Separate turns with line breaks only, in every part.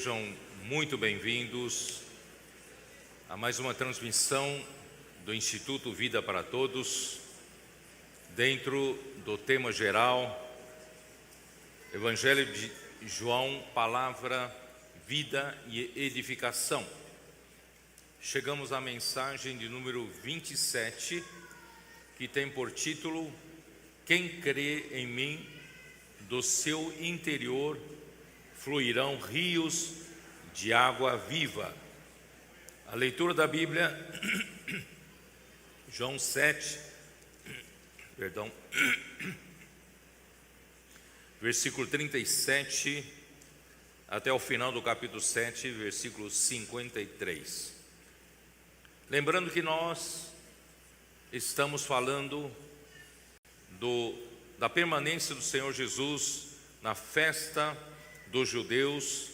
Sejam muito bem-vindos a mais uma transmissão do Instituto Vida para Todos, dentro do tema geral, Evangelho de João, Palavra, Vida e Edificação. Chegamos à mensagem de número 27, que tem por título: Quem crê em mim, do seu interior fluirão rios de água viva. A leitura da Bíblia, João 7, versículo 37 até o final do capítulo 7, versículo 53. Lembrando que nós estamos falando da permanência do Senhor Jesus na festa dos judeus,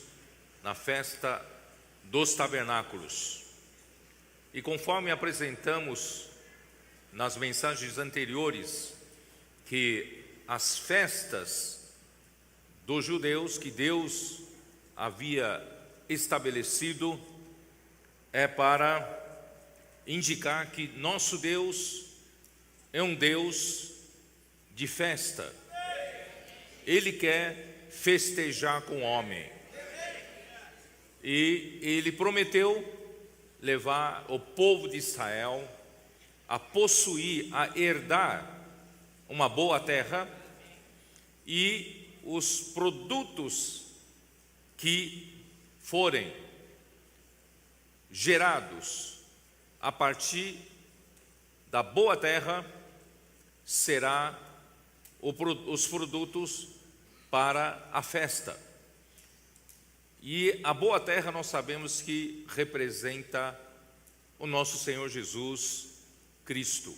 na festa dos tabernáculos. E conforme apresentamos nas mensagens anteriores, que as festas dos judeus que Deus havia estabelecido é para indicar que nosso Deus é um Deus de festa. Ele quer festejar com o homem. E ele prometeu levar o povo de Israel a possuir, a herdar uma boa terra, e os produtos que forem gerados a partir da boa terra será os produtos para a festa. E a boa terra nós sabemos que representa o nosso Senhor Jesus Cristo.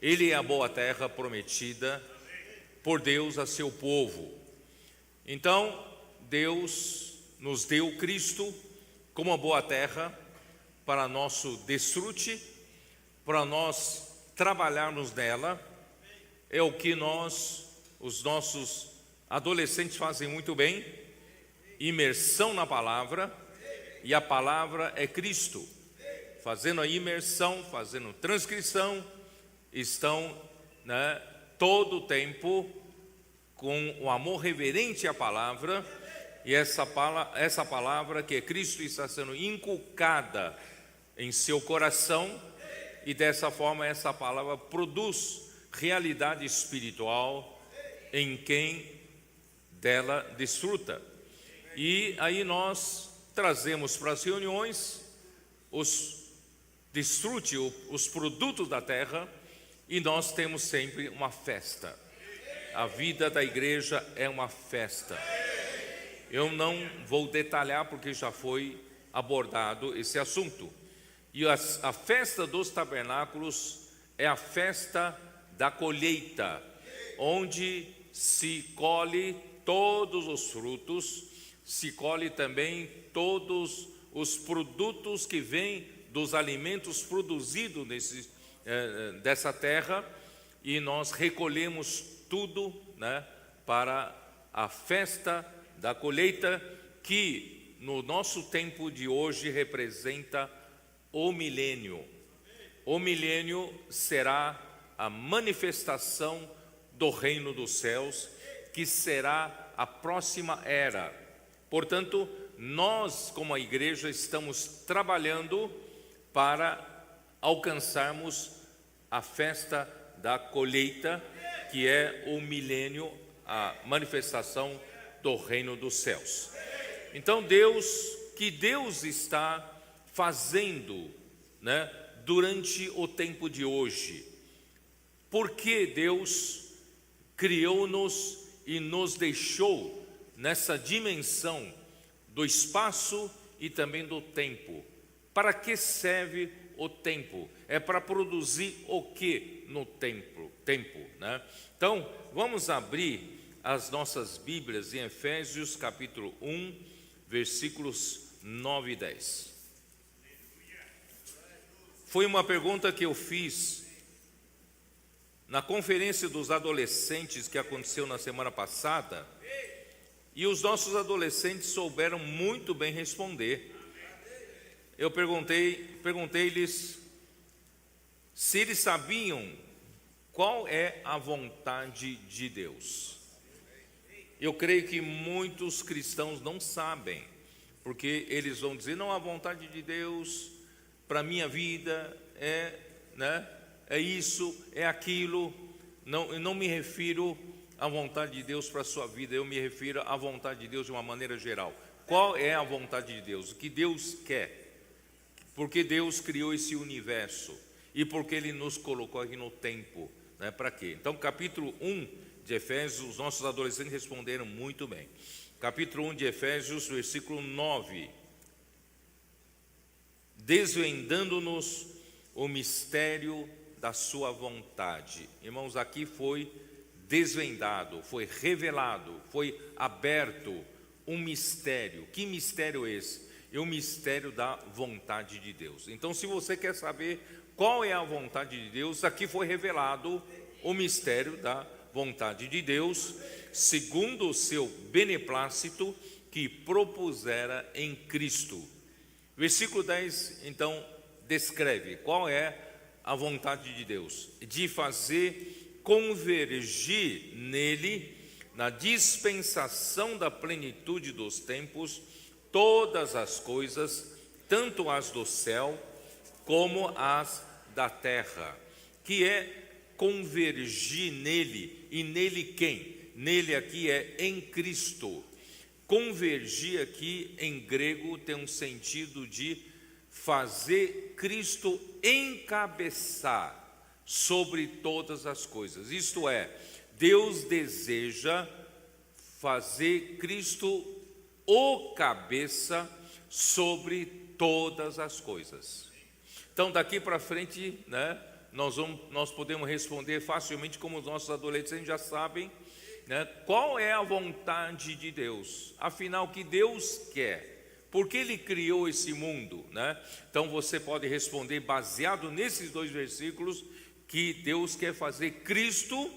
Ele é a boa terra prometida por Deus a seu povo. Então, Deus nos deu Cristo como a boa terra para nosso desfrute, para nós trabalharmos nela. É o que os nossos adolescentes fazem muito bem: imersão na palavra, e a palavra é Cristo. Fazendo a imersão, fazendo transcrição, estão todo o tempo com o amor reverente à palavra, e essa palavra que é Cristo está sendo inculcada em seu coração, e dessa forma essa palavra produz realidade espiritual em quem dela desfruta. E aí nós trazemos para as reuniões os produtos da terra, e nós temos sempre uma festa. A vida da igreja é uma festa. Eu não vou detalhar porque já foi abordado esse assunto. E a festa dos tabernáculos é a festa da colheita, onde se colhe todos os frutos, se colhe também todos os produtos que vêm dos alimentos produzidos dessa terra, e nós recolhemos tudo para a festa da colheita, que no nosso tempo de hoje representa o milênio. O milênio será a manifestação do reino dos céus, que será a próxima era. Portanto, nós como a igreja estamos trabalhando para alcançarmos a festa da colheita, que é o milênio, a manifestação do reino dos céus. Então Deus está fazendo durante o tempo de hoje? Porque Deus criou-nos e nos deixou nessa dimensão do espaço e também do tempo. Para que serve o tempo? É para produzir o que no tempo, Então, vamos abrir as nossas Bíblias em Efésios capítulo 1, versículos 9 e 10. Foi uma pergunta que eu fiz na conferência dos adolescentes que aconteceu na semana passada, E os nossos adolescentes souberam muito bem responder. Eu perguntei-lhes se eles sabiam qual é a vontade de Deus. Eu creio que muitos cristãos não sabem, porque eles vão dizer: não, a vontade de Deus para a minha vida é, é isso, é aquilo. Não, eu não me refiro à vontade de Deus para a sua vida, eu me refiro à vontade de Deus de uma maneira geral. Qual é a vontade de Deus? O que Deus quer? Porque Deus criou esse universo e porque Ele nos colocou aqui no tempo, para quê? Então, capítulo 1 de Efésios, os nossos adolescentes responderam muito bem. Capítulo 1 de Efésios, versículo 9. Desvendando-nos o mistério da sua vontade. Irmãos, aqui foi desvendado, foi revelado, foi aberto um mistério. Que mistério é esse? É o mistério da vontade de Deus. Então, se você quer saber qual é a vontade de Deus, aqui foi revelado o mistério da vontade de Deus, segundo o seu beneplácito que propusera em Cristo. Versículo 10, então, descreve qual é a vontade de Deus: de fazer convergir nele, na dispensação da plenitude dos tempos, todas as coisas, tanto as do céu como as da terra. Que é convergir nele, e nele quem? Nele aqui é em Cristo. Convergir aqui em grego tem um sentido de fazer Cristo encabeçar sobre todas as coisas. Isto é, Deus deseja fazer Cristo o cabeça sobre todas as coisas. Então, daqui para frente, nós podemos responder facilmente, como os nossos adolescentes já sabem, qual é a vontade de Deus. Afinal, o que Deus quer? Por que Ele criou esse mundo? Então, você pode responder baseado nesses dois versículos, que Deus quer fazer Cristo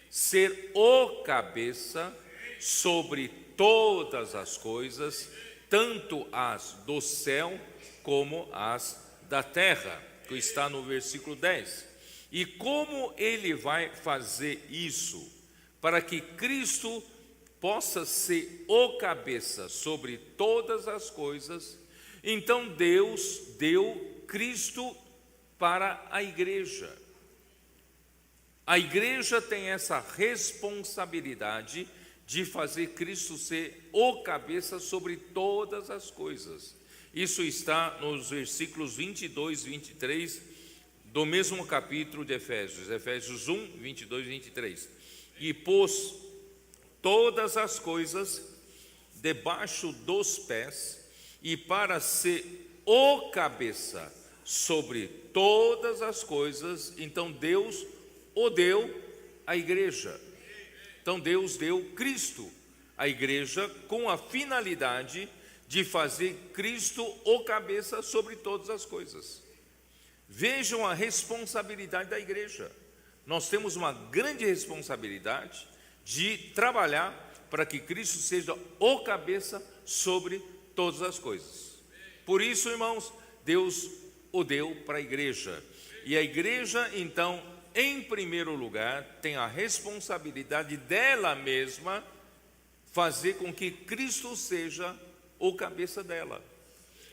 ser o cabeça sobre todas as coisas, tanto as do céu como as da terra, que está no versículo 10. E como Ele vai fazer isso? Para que Cristo possa ser o cabeça sobre todas as coisas, então Deus deu Cristo para a igreja. A igreja tem essa responsabilidade de fazer Cristo ser o cabeça sobre todas as coisas. Isso está nos versículos 22 e 23 do mesmo capítulo de Efésios, Efésios 1, 22 e 23. E pôs todas as coisas debaixo dos pés, e para ser o cabeça sobre todas as coisas, então Deus o deu à igreja. Então Deus deu Cristo à igreja com a finalidade de fazer Cristo o cabeça sobre todas as coisas. Vejam a responsabilidade da igreja. Nós temos uma grande responsabilidade de trabalhar para que Cristo seja o cabeça sobre todas as coisas. Por isso, irmãos, Deus o deu para a igreja. E a igreja, então, em primeiro lugar, tem a responsabilidade dela mesma fazer com que Cristo seja o cabeça dela.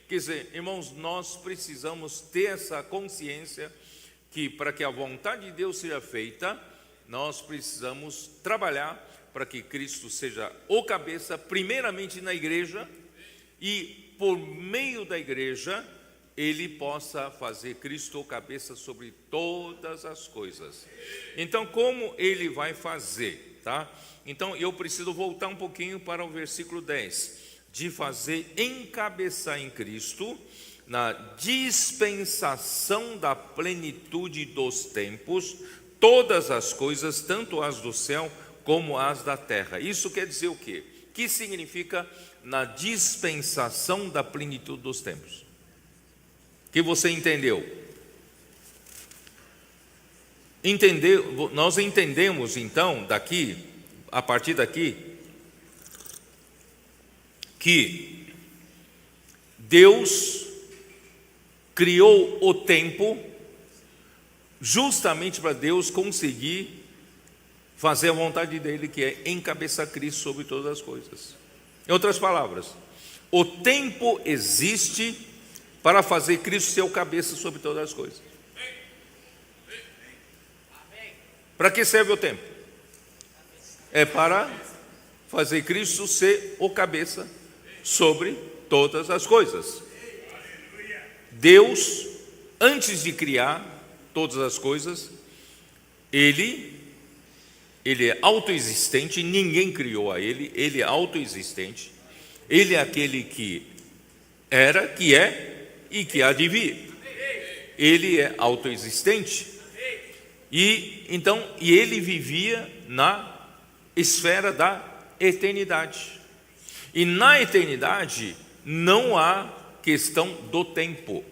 Quer dizer, irmãos, nós precisamos ter essa consciência que para que a vontade de Deus seja feita, nós precisamos trabalhar para que Cristo seja o cabeça, primeiramente na igreja, e por meio da igreja, Ele possa fazer Cristo o cabeça sobre todas as coisas. Então, como Ele vai fazer? Então, eu preciso voltar um pouquinho para o versículo 10. De fazer encabeçar em Cristo, na dispensação da plenitude dos tempos, todas as coisas, tanto as do céu como as da terra. Isso quer dizer o quê? Que significa na dispensação da plenitude dos tempos? Que você entendeu? Nós entendemos então daqui, a partir daqui, que Deus criou o tempo justamente para Deus conseguir fazer a vontade dele, que é encabeçar Cristo sobre todas as coisas. Em outras palavras, o tempo existe para fazer Cristo ser o cabeça sobre todas as coisas. Para que serve o tempo? É para fazer Cristo ser o cabeça sobre todas as coisas. Deus, antes de criar todas as coisas, Ele é autoexistente, ninguém criou a Ele é autoexistente, Ele é aquele que era, que é e que há de vir. Ele é autoexistente. E Ele vivia na esfera da eternidade. E na eternidade não há questão do tempo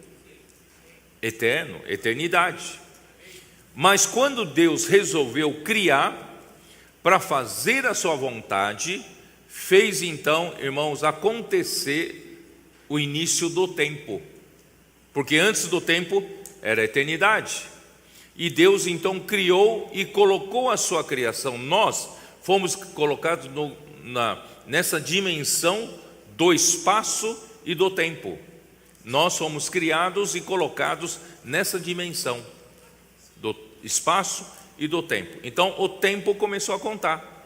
eterno, eternidade. Mas quando Deus resolveu criar para fazer a sua vontade, fez então, irmãos, acontecer o início do tempo. Porque antes do tempo era a eternidade. E Deus então criou e colocou a sua criação. Nós fomos colocados nessa dimensão do espaço e do tempo. Nós fomos criados e colocados nessa dimensão do espaço e do tempo. Então o tempo começou a contar.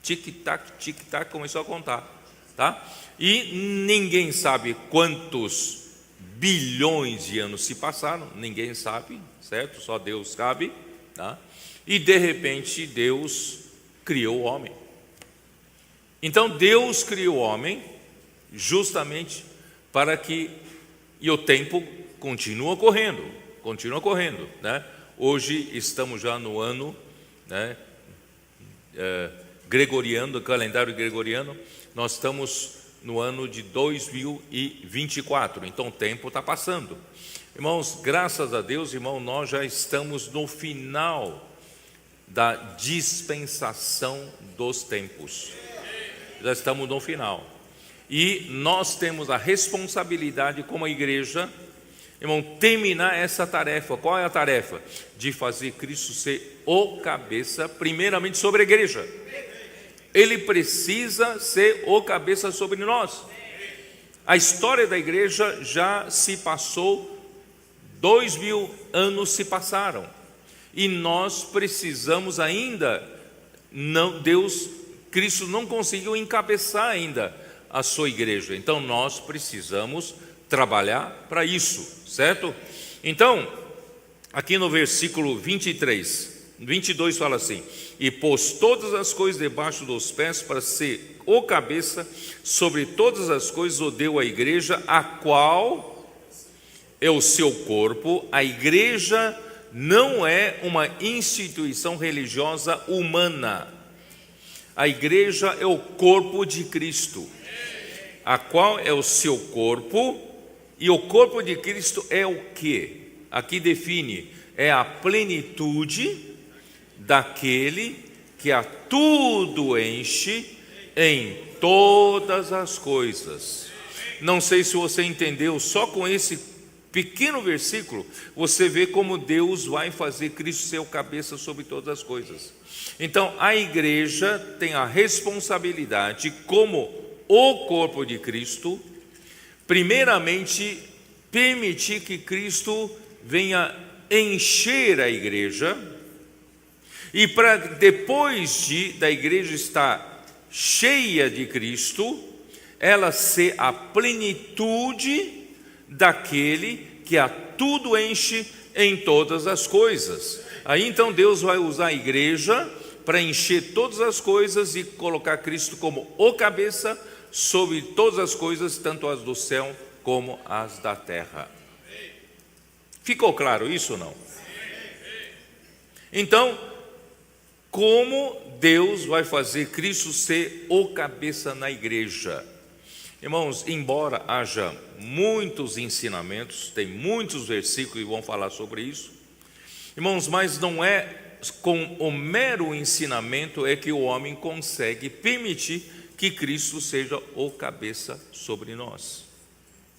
Tic-tac, começou a contar, tá? E ninguém sabe quantos bilhões de anos se passaram, ninguém sabe, certo? Só Deus sabe, tá? E de repente Deus criou o homem. Então Deus criou o homem justamente para que, e o tempo continua correndo, né? Hoje estamos já no ano, né, gregoriano, calendário gregoriano, nós estamos no ano de 2024, então o tempo está passando. Irmãos, graças a Deus, irmão, nós já estamos no final da dispensação dos tempos. Já estamos no final. E nós temos a responsabilidade como igreja, irmão, terminar essa tarefa. Qual é a tarefa? De fazer Cristo ser o cabeça, primeiramente sobre a igreja. Ele precisa ser o cabeça sobre nós. A história da igreja já se passou, 2000 anos se passaram. E nós precisamos ainda, Cristo não conseguiu encabeçar ainda a sua igreja. Então nós precisamos trabalhar para isso, certo? Então, aqui no versículo 22 fala assim: e pôs todas as coisas debaixo dos pés para ser o cabeça sobre todas as coisas, o deu à igreja, a qual é o seu corpo. A igreja não é uma instituição religiosa humana. A igreja é o corpo de Cristo, a qual é o seu corpo. E o corpo de Cristo é o quê? Aqui define, é a plenitude daquele que a tudo enche em todas as coisas. Não sei se você entendeu, só com esse pequeno versículo, você vê como Deus vai fazer Cristo ser o cabeça sobre todas as coisas. Então, a igreja tem a responsabilidade, como o corpo de Cristo, primeiramente, permitir que Cristo venha encher a igreja, e para depois da igreja estar cheia de Cristo, ela ser a plenitude daquele que a tudo enche em todas as coisas. Aí então Deus vai usar a igreja para encher todas as coisas e colocar Cristo como o cabeça sobre todas as coisas, tanto as do céu como as da terra. Ficou claro isso ou não? Então, como Deus vai fazer Cristo ser o cabeça na igreja? Irmãos, embora haja muitos ensinamentos, tem muitos versículos que vão falar sobre isso, irmãos, mas não é com o mero ensinamento é que o homem consegue permitir que Cristo seja o cabeça sobre nós,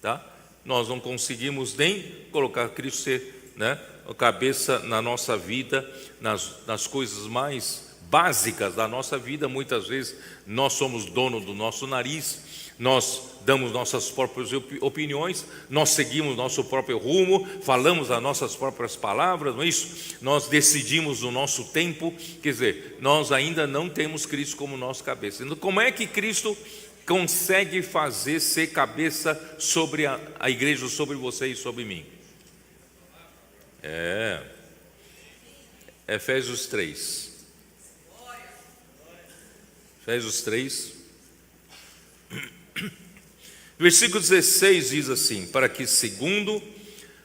tá? Nós não conseguimos nem colocar Cristo ser, né, o cabeça na nossa vida, nas coisas mais básicas da nossa vida. Muitas vezes nós somos dono do nosso nariz, nós damos nossas próprias opiniões, nós seguimos nosso próprio rumo, falamos as nossas próprias palavras, não é isso? Nós decidimos o nosso tempo, quer dizer, nós ainda não temos Cristo como nosso cabeça. Então, como é que Cristo consegue fazer ser cabeça sobre a igreja, sobre você e sobre mim? Efésios 3. Efésios 3, versículo 16 diz assim: para que segundo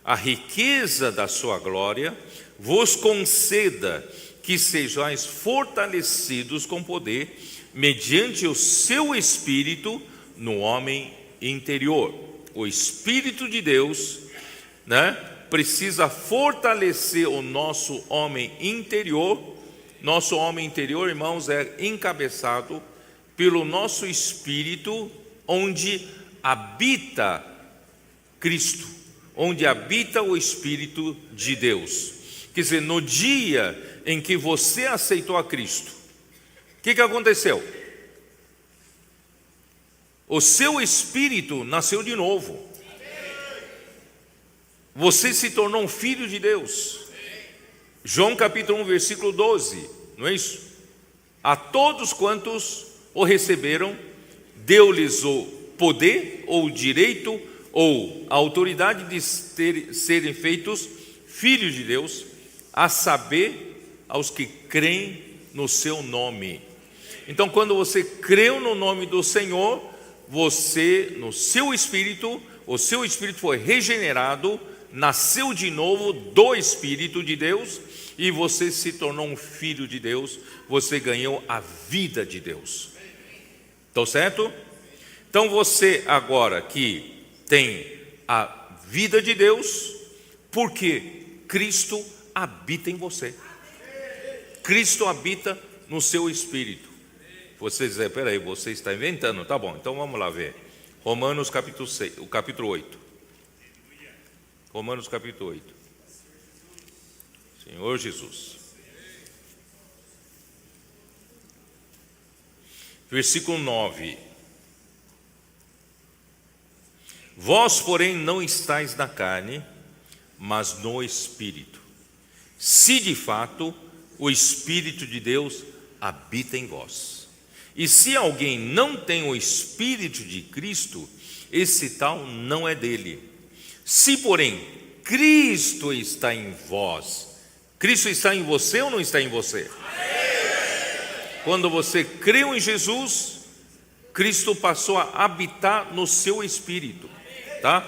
a riqueza da sua glória vos conceda que sejais fortalecidos com poder mediante o seu Espírito no homem interior. O Espírito de Deus, né, precisa fortalecer o nosso homem interior. Nosso homem interior, irmãos, é encabeçado pelo nosso espírito, onde habita Cristo, onde habita o Espírito de Deus. Quer dizer, no dia em que você aceitou a Cristo, o que aconteceu? O seu espírito nasceu de novo. Você se tornou um filho de Deus. João capítulo 1, versículo 12, não é isso? A todos quantos o receberam, deu-lhes o poder, ou o direito, ou a autoridade de serem feitos filhos de Deus, a saber, aos que creem no seu nome. Então, quando você creu no nome do Senhor, você, no seu espírito, o seu espírito foi regenerado, nasceu de novo do Espírito de Deus, e você se tornou um filho de Deus, você ganhou a vida de Deus. Estou certo? Então você agora que tem a vida de Deus, porque Cristo habita em você. Cristo habita no seu espírito. Você diz, peraí, você está inventando, tá bom, então vamos lá ver. Romanos capítulo 6, o capítulo 8. Romanos capítulo 8. Senhor Jesus. Versículo 9. Vós, porém, não estáis na carne, mas no Espírito, se de fato o Espírito de Deus habita em vós. E se alguém não tem o Espírito de Cristo, esse tal não é dele. Se, porém, Cristo está em vós, Cristo está em você ou não está em você? Quando você creu em Jesus, Cristo passou a habitar no seu espírito, tá?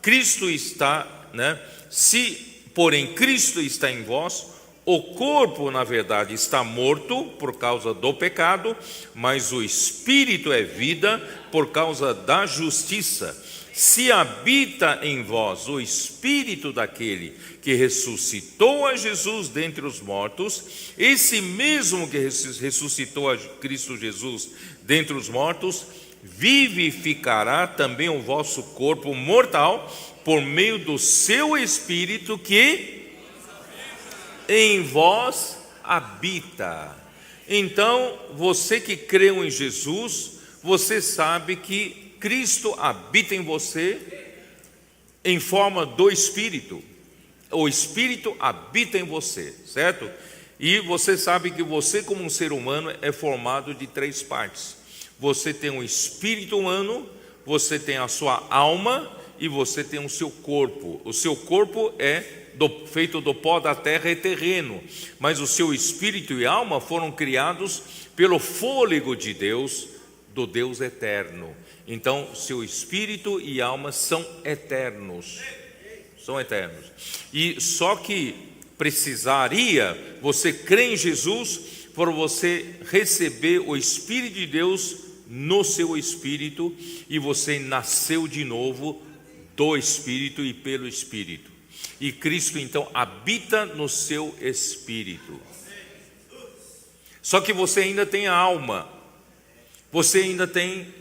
Cristo está, né? Se, porém, Cristo está em vós, o corpo, na verdade, está morto por causa do pecado, mas o espírito é vida por causa da justiça. Se habita em vós o Espírito daquele que ressuscitou a Jesus dentre os mortos, esse mesmo que ressuscitou a Cristo Jesus dentre os mortos, vivificará também o vosso corpo mortal por meio do seu Espírito que em vós habita. Então, você que creu em Jesus, você sabe que Cristo habita em você em forma do Espírito. O Espírito habita em você, certo? E você sabe que você, como um ser humano, é formado de 3 partes. Você tem um espírito humano, você tem a sua alma e você tem o seu corpo. O seu corpo é feito do pó da terra e terreno, mas o seu espírito e alma foram criados pelo fôlego de Deus, do Deus eterno. Então, seu espírito e alma são eternos. São eternos. E só que precisaria você crer em Jesus para você receber o Espírito de Deus no seu espírito, e você nasceu de novo do Espírito e pelo Espírito. E Cristo então habita no seu espírito. Só que você ainda tem a alma. Você ainda tem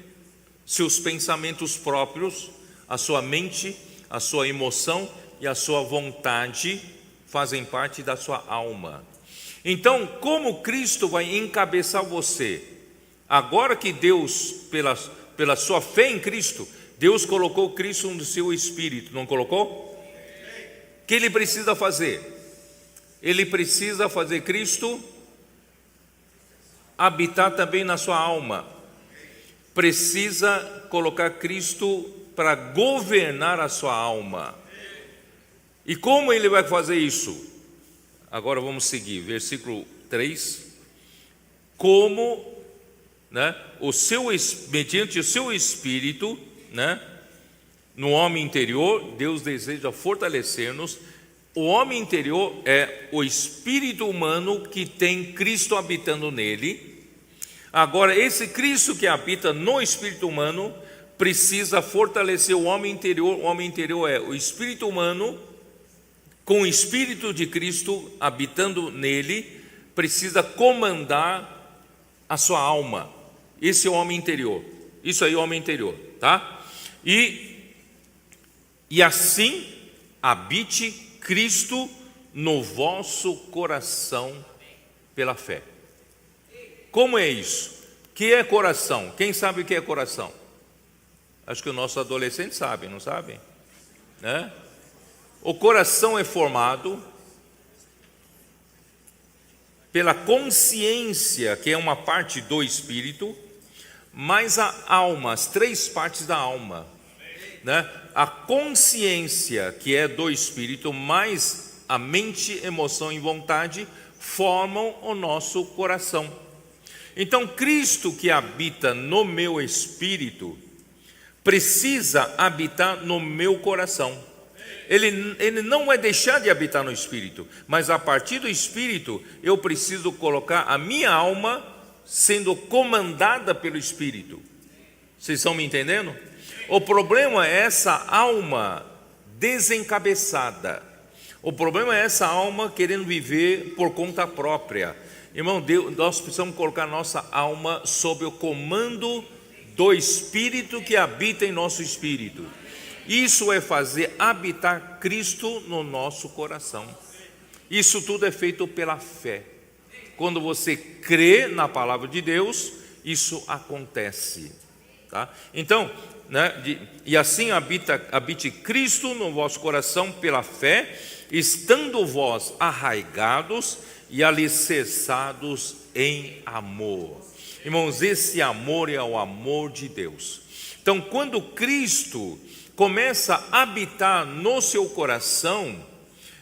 seus pensamentos próprios, a sua mente, a sua emoção e a sua vontade fazem parte da sua alma. Então, como Cristo vai encabeçar você? Agora que Deus, pela sua fé em Cristo, Deus colocou Cristo no seu espírito, não colocou? O que Ele precisa fazer? Ele precisa fazer Cristo habitar também na sua alma. Precisa colocar Cristo para governar a sua alma. E como Ele vai fazer isso? Agora vamos seguir, versículo 3. Como, mediante o seu espírito, no homem interior, Deus deseja fortalecer-nos. O homem interior é o espírito humano que tem Cristo habitando nele. Agora, esse Cristo que habita no espírito humano precisa fortalecer o homem interior. O homem interior é o espírito humano com o espírito de Cristo habitando nele, precisa comandar a sua alma. Esse é o homem interior. Isso aí é o homem interior, tá? E assim habite Cristo no vosso coração pela fé. Como é isso? O que é coração? Quem sabe o que é coração? Acho que o nosso adolescente sabe, não sabe? O coração é formado pela consciência, que é uma parte do espírito, mais a alma, as três partes da alma. A consciência, que é do espírito, mais a mente, emoção e vontade, formam o nosso coração. Então, Cristo que habita no meu espírito, precisa habitar no meu coração. Ele não vai deixar de habitar no espírito, mas a partir do espírito, eu preciso colocar a minha alma sendo comandada pelo espírito. Vocês estão me entendendo? O problema é essa alma desencabeçada. O problema é essa alma querendo viver por conta própria. Irmão, nós precisamos colocar nossa alma sob o comando do Espírito que habita em nosso espírito. Isso é fazer habitar Cristo no nosso coração. Isso tudo é feito pela fé. Quando você crê na palavra de Deus, isso acontece, tá? Então, e assim habite Cristo no vosso coração pela fé, estando vós arraigados e alicerçados em amor. Irmãos, esse amor é o amor de Deus. Então, quando Cristo começa a habitar no seu coração,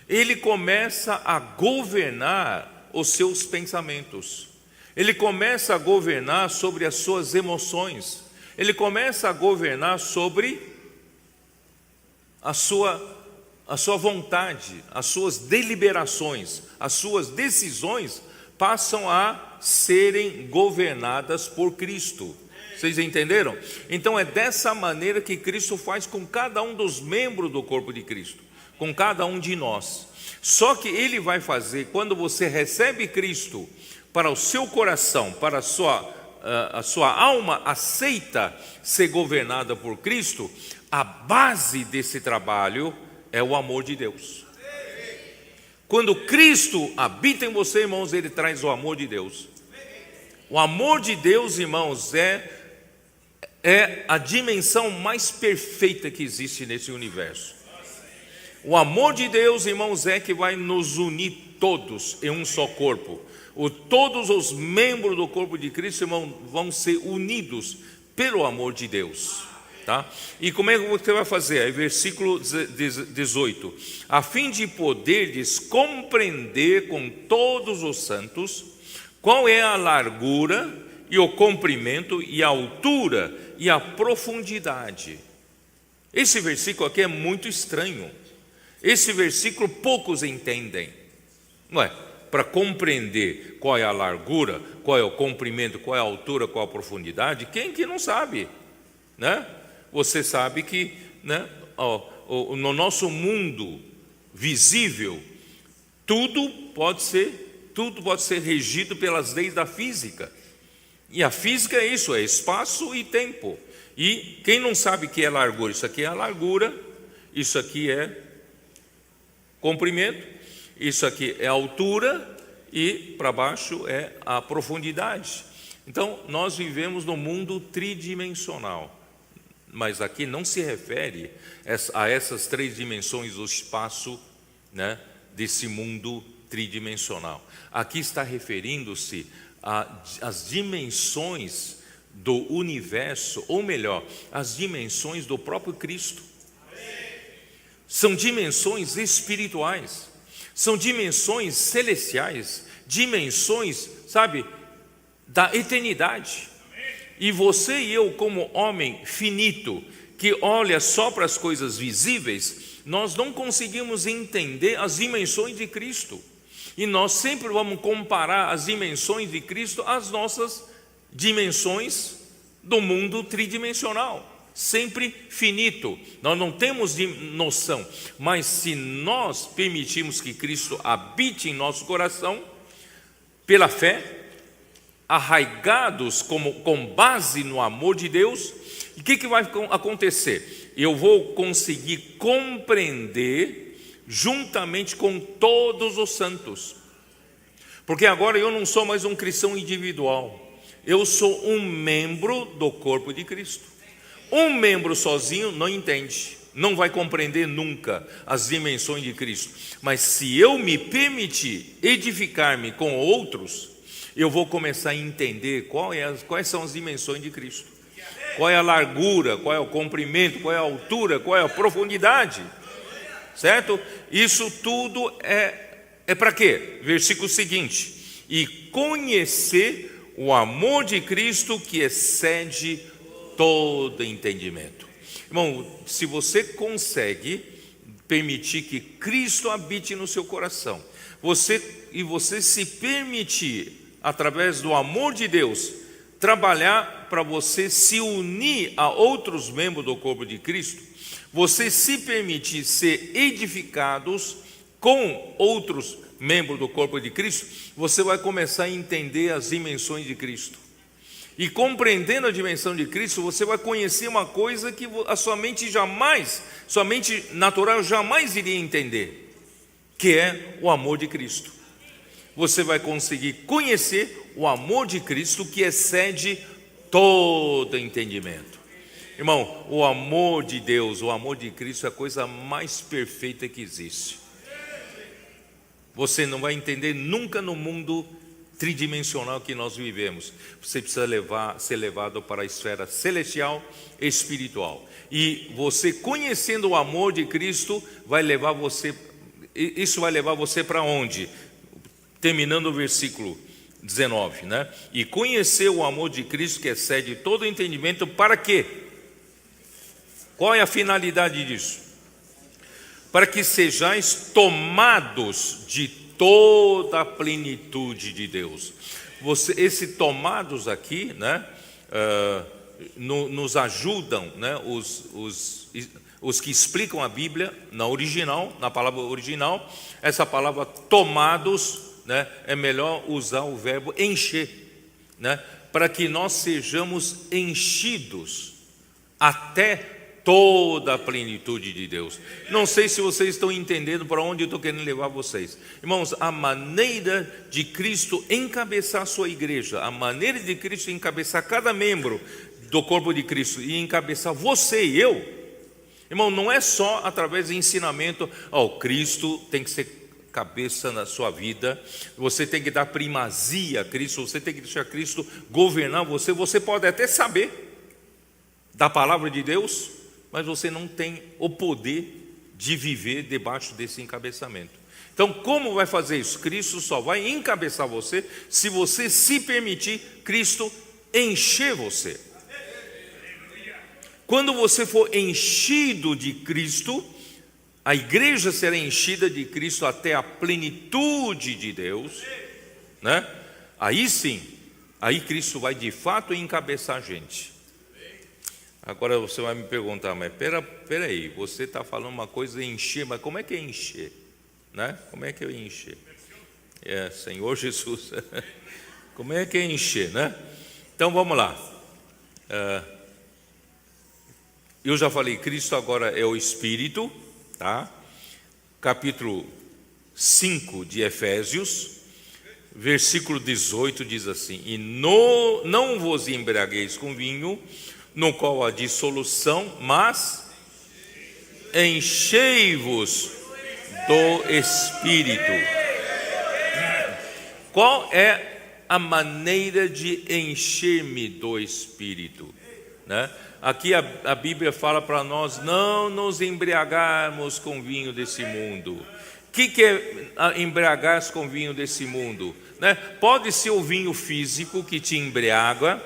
Ele começa a governar os seus pensamentos. Ele começa a governar sobre as suas emoções. Ele começa a governar sobre a sua vontade, as suas deliberações, as suas decisões passam a serem governadas por Cristo. Vocês entenderam? Então é dessa maneira que Cristo faz com cada um dos membros do corpo de Cristo, com cada um de nós. Só que Ele vai fazer, quando você recebe Cristo para o seu coração, para a sua alma aceita ser governada por Cristo, a base desse trabalho é o amor de Deus. Quando Cristo habita em você, irmãos, Ele traz o amor de Deus. O amor de Deus, irmãos, é a dimensão mais perfeita que existe nesse universo. O amor de Deus, irmãos, é que vai nos unir todos em um só corpo. Todos os membros do corpo de Cristo, irmão, vão ser unidos pelo amor de Deus, tá? E como é que você vai fazer? Aí, versículo 18: a fim de poderdes compreender com todos os santos qual é a largura e o comprimento e a altura e a profundidade. Esse versículo aqui é muito estranho. Esse versículo poucos entendem, não é? Para compreender qual é a largura, qual é o comprimento, qual é a altura, qual é a profundidade, quem que não sabe, né? Você sabe que, no nosso mundo visível, tudo pode ser regido pelas leis da física. E a física é isso, é espaço e tempo. E quem não sabe o que é largura? Isso aqui é a largura, isso aqui é comprimento, isso aqui é altura e para baixo é a profundidade. Então, nós vivemos no mundo tridimensional, mas aqui não se refere a essas três dimensões do espaço, né, desse mundo tridimensional. Aqui está referindo-se às dimensões do universo, ou melhor, as dimensões do próprio Cristo. São dimensões espirituais, são dimensões celestiais, dimensões, sabe, da eternidade. E você e eu, como homem finito, que olha só para as coisas visíveis, nós não conseguimos entender as dimensões de Cristo. E nós sempre vamos comparar as dimensões de Cristo às nossas dimensões do mundo tridimensional, sempre finito. Nós não temos noção, mas se nós permitirmos que Cristo habite em nosso coração, pela fé, arraigados com base no amor de Deus, o que vai acontecer? Eu vou conseguir compreender juntamente com todos os santos, porque agora eu não sou mais um cristão individual, eu sou um membro do corpo de Cristo. Um membro sozinho não entende, não vai compreender nunca as dimensões de Cristo, mas se eu me permitir edificar-me com outros, eu vou começar a entender quais são as dimensões de Cristo, qual é a largura, qual é o comprimento, qual é a altura, qual é a profundidade, certo? Isso tudo é para quê? Versículo seguinte: e conhecer o amor de Cristo que excede todo entendimento. Irmão, se você consegue permitir que Cristo habite no seu coração, você se permitir, através do amor de Deus, trabalhar para você se unir a outros membros do corpo de Cristo, você se permitir ser edificados com outros membros do corpo de Cristo, você vai começar a entender as dimensões de Cristo. E compreendendo a dimensão de Cristo, você vai conhecer uma coisa que a sua mente natural jamais iria entender, que é o amor de Cristo. Você vai conseguir conhecer o amor de Cristo que excede todo entendimento. Irmão, o amor de Deus, o amor de Cristo é a coisa mais perfeita que existe. Você não vai entender nunca no mundo tridimensional que nós vivemos. Você precisa ser levado para a esfera celestial e espiritual. E você conhecendo o amor de Cristo, isso vai levar você para onde? Terminando o versículo 19, né? E conhecer o amor de Cristo que excede todo entendimento, para quê? Qual é a finalidade disso? Para que sejais tomados de toda a plenitude de Deus. Esse tomados aqui, né, nos ajudam, né, os que explicam a Bíblia na palavra original, essa palavra tomados, né, é melhor usar o verbo encher, né, para que nós sejamos enchidos até toda a plenitude de Deus. Não sei se vocês estão entendendo para onde eu estou querendo levar vocês. Irmãos, a maneira de Cristo encabeçar a sua igreja, a maneira de Cristo encabeçar cada membro do corpo de Cristo e encabeçar você e eu, irmão, não é só através do ensinamento, Cristo tem que ser cabeça na sua vida, você tem que dar primazia a Cristo, você tem que deixar Cristo governar você. Você pode até saber da palavra de Deus, mas você não tem o poder de viver debaixo desse encabeçamento. Então, como vai fazer isso? Cristo só vai encabeçar você se você se permitir Cristo encher você. Quando você for enchido de Cristo, a igreja será enchida de Cristo até a plenitude de Deus, né? Aí sim, aí Cristo vai de fato encabeçar a gente. Agora você vai me perguntar, mas peraí, você está falando uma coisa encher, mas como é que é encher? Né? Como é que é encher? Senhor Jesus, como é que é encher, né? Então vamos lá. Eu já falei, Cristo agora é o Espírito, tá? Capítulo 5 de Efésios, versículo 18 diz assim: E não vos embriagueis com vinho, no qual há dissolução, mas enchei-vos do Espírito. Qual é a maneira de encher-me do Espírito? Né? Aqui a Bíblia fala para nós não nos embriagarmos com vinho desse mundo. O que é embriagar-se com vinho desse mundo? Né? Pode ser o vinho físico que te embriaga,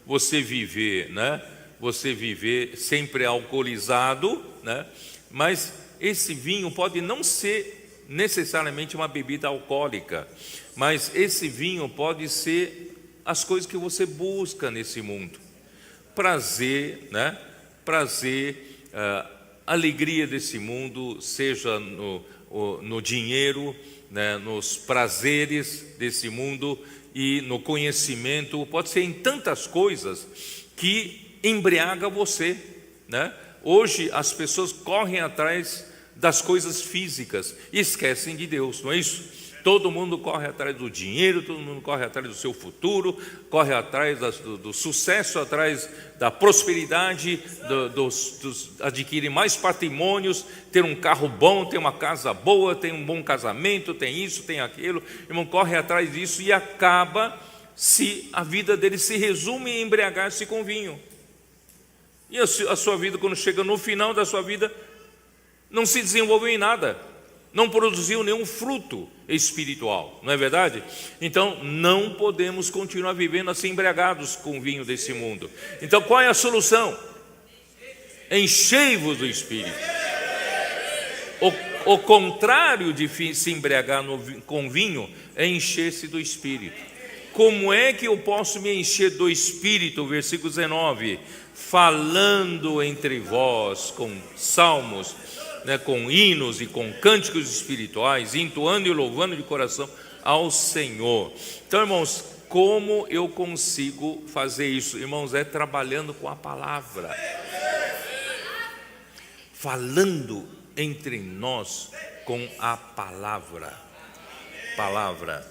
você viver, né? Você viver sempre alcoolizado, né? Mas esse vinho pode não ser necessariamente uma bebida alcoólica, mas esse vinho pode ser as coisas que você busca nesse mundo. Prazer, né? Prazer, alegria desse mundo, seja no dinheiro, né? Nos prazeres desse mundo e no conhecimento, pode ser em tantas coisas que embriaga você, né? Hoje as pessoas correm atrás das coisas físicas e esquecem de Deus, não é isso? Todo mundo corre atrás do dinheiro, todo mundo corre atrás do seu futuro, corre atrás do sucesso, atrás da prosperidade, adquirir mais patrimônios, ter um carro bom, ter uma casa boa, ter um bom casamento, tem isso, tem aquilo. Irmão, corre atrás disso e acaba se a vida dele se resume em embriagar-se com vinho. E a sua vida, quando chega no final da sua vida, não se desenvolveu em nada, não produziu nenhum fruto espiritual, não é verdade? Então não podemos continuar vivendo assim embriagados com o vinho desse mundo. Então qual é a solução? Enchei-vos do Espírito. O contrário de se embriagar com vinho é encher-se do Espírito. Como é que eu posso me encher do Espírito? Versículo 19: falando entre vós com salmos, né, com hinos e com cânticos espirituais, entoando e louvando de coração ao Senhor. Então, irmãos, como eu consigo fazer isso? Irmãos, é trabalhando com a palavra, falando entre nós com a palavra.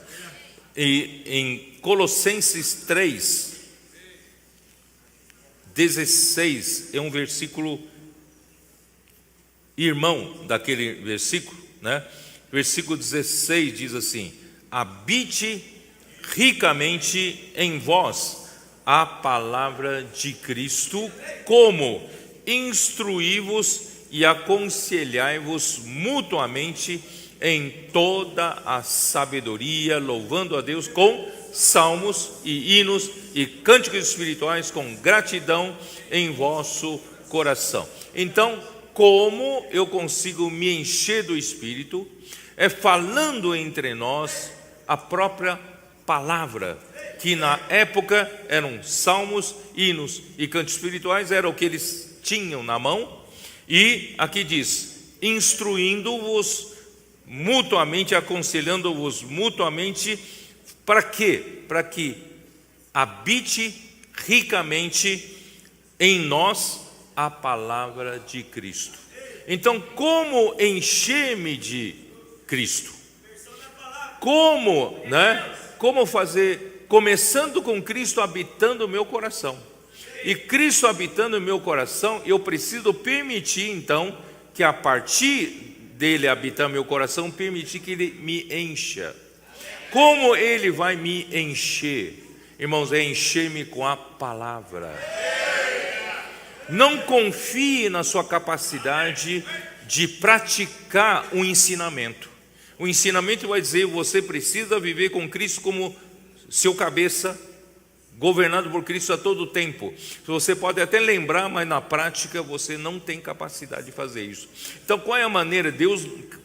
E em Colossenses 3:16 é um versículo irmão daquele versículo, né? Versículo 16 diz assim: habite ricamente em vós a palavra de Cristo, como instruí-vos e aconselhai-vos mutuamente em toda a sabedoria, louvando a Deus com salmos e hinos e cânticos espirituais, com gratidão em vosso coração. Então, como eu consigo me encher do Espírito? É falando entre nós a própria palavra, que na época eram salmos, hinos e cantos espirituais, era o que eles tinham na mão. E aqui diz: instruindo-vos mutuamente, aconselhando-vos mutuamente, para quê? Para que habite ricamente em nós a palavra de Cristo. Então, como encher-me de Cristo? Como, né? Como fazer? Começando com Cristo habitando o meu coração. E Cristo habitando o meu coração, eu preciso permitir, então, que a partir dele habitar meu coração, permitir que ele me encha. Como ele vai me encher? Irmãos, é encher-me com a palavra. Não confie na sua capacidade de praticar um ensinamento. O ensinamento vai dizer: você precisa viver com Cristo como seu cabeça, governado por Cristo a todo tempo. Você pode até lembrar, mas na prática você não tem capacidade de fazer isso. Então qual é a maneira?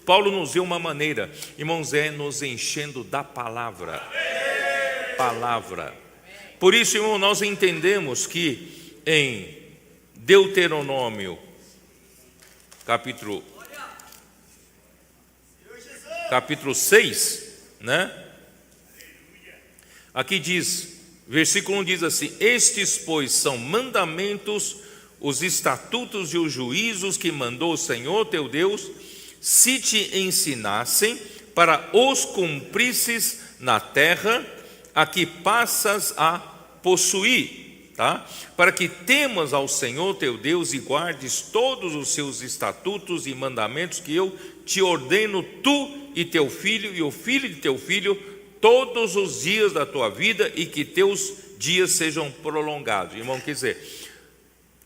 Paulo nos deu uma maneira, irmãos, é nos enchendo da palavra. Por isso, irmão, nós entendemos que em Deuteronômio capítulo 6, né? Aqui diz, Versículo 1 diz assim: estes, pois, são mandamentos, os estatutos e os juízos que mandou o Senhor teu Deus, se te ensinassem, para os cumprisses na terra a que passas a possuir, tá? Para que temas ao Senhor teu Deus e guardes todos os seus estatutos e mandamentos que eu te ordeno, tu e teu filho e o filho de teu filho, todos os dias da tua vida, e que teus dias sejam prolongados. Irmão, quer dizer,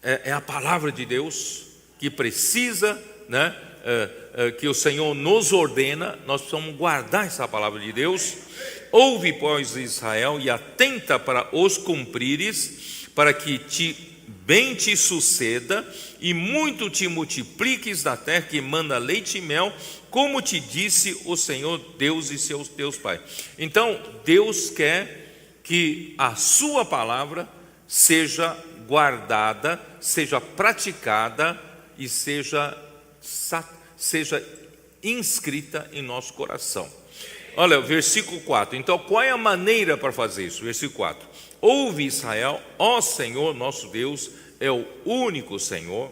é a palavra de Deus que precisa, né, que o Senhor nos ordena. Nós precisamos guardar essa palavra de Deus. Ouve, pois, Israel, e atenta para os cumprires, para que bem te suceda e muito te multipliques na terra que manda leite e mel, como te disse o Senhor Deus e seus teus pais. Então Deus quer que a sua palavra seja guardada, seja praticada e seja inscrita em nosso coração. Olha, versículo 4. Então, qual é a maneira para fazer isso? Versículo 4. Ouve, Israel, ó Senhor nosso Deus é o único Senhor.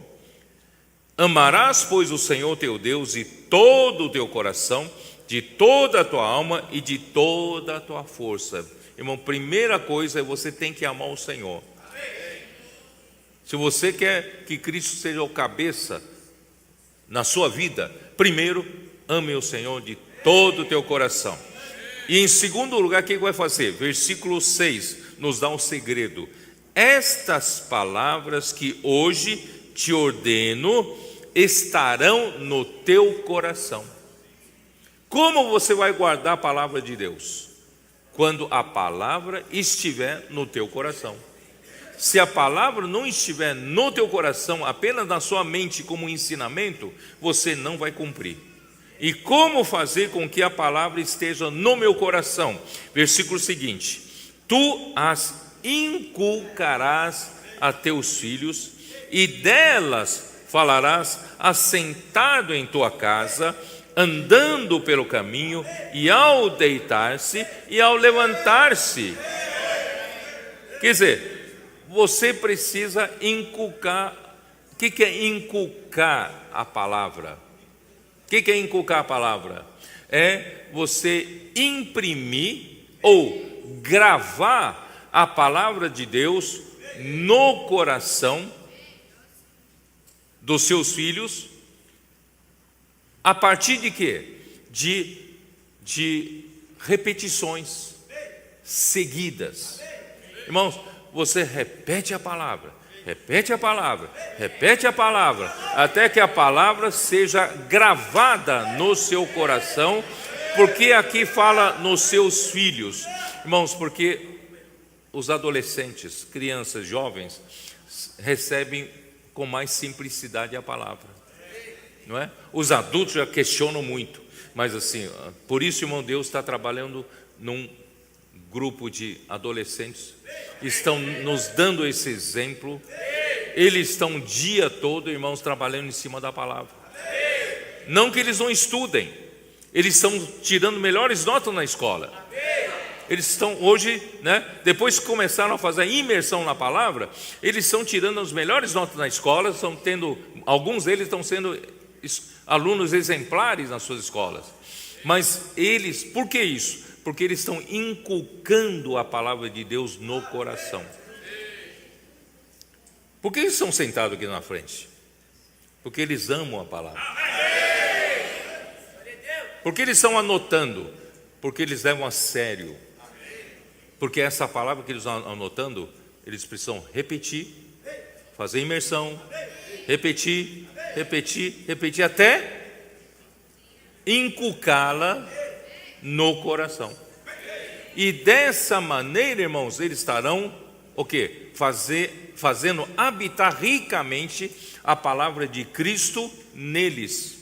Amarás, pois, o Senhor teu Deus de todo o teu coração, de toda a tua alma e de toda a tua força. Irmão, primeira coisa é você tem que amar o Senhor. Se você quer que Cristo seja o cabeça na sua vida, primeiro, ame o Senhor de todo o teu coração. E em segundo lugar, o que vai fazer? Versículo 6 nos dá um segredo. Estas palavras que hoje te ordeno estarão no teu coração. Como você vai guardar a palavra de Deus? Quando a palavra estiver no teu coração. Se a palavra não estiver no teu coração, apenas na sua mente como ensinamento, você não vai cumprir. E como fazer com que a palavra esteja no meu coração? Versículo seguinte: tu as inculcarás a teus filhos, e delas falarás assentado em tua casa, andando pelo caminho, e ao deitar-se e ao levantar-se. Quer dizer, você precisa inculcar. O que é inculcar a palavra? O que é inculcar a palavra? É você imprimir ou gravar a palavra de Deus no coração dos seus filhos, a partir de quê? De repetições seguidas. Irmãos, você repete a palavra, repete a palavra, repete a palavra, até que a palavra seja gravada no seu coração. Porque aqui fala nos seus filhos, irmãos, porque os adolescentes, crianças, jovens recebem com mais simplicidade a palavra, não é? Os adultos já questionam muito, mas assim, por isso, irmão, Deus está trabalhando num grupo de adolescentes, estão nos dando esse exemplo. Eles estão o dia todo, irmãos, trabalhando em cima da palavra. Não que eles não estudem, eles estão tirando melhores notas na escola. Eles estão hoje, né, depois que começaram a fazer a imersão na palavra, eles estão tirando as melhores notas na escola, estão tendo, alguns deles estão sendo alunos exemplares nas suas escolas. Mas eles, por que isso? Porque eles estão inculcando a palavra de Deus no coração. Por que eles estão sentados aqui na frente? Porque eles amam a palavra. Por que eles estão anotando? Porque eles levam a sério. Porque essa palavra que eles estão anotando, eles precisam repetir, fazer imersão, repetir, até inculcá-la no coração. E dessa maneira, irmãos, eles estarão o quê? Fazendo habitar ricamente a palavra de Cristo neles.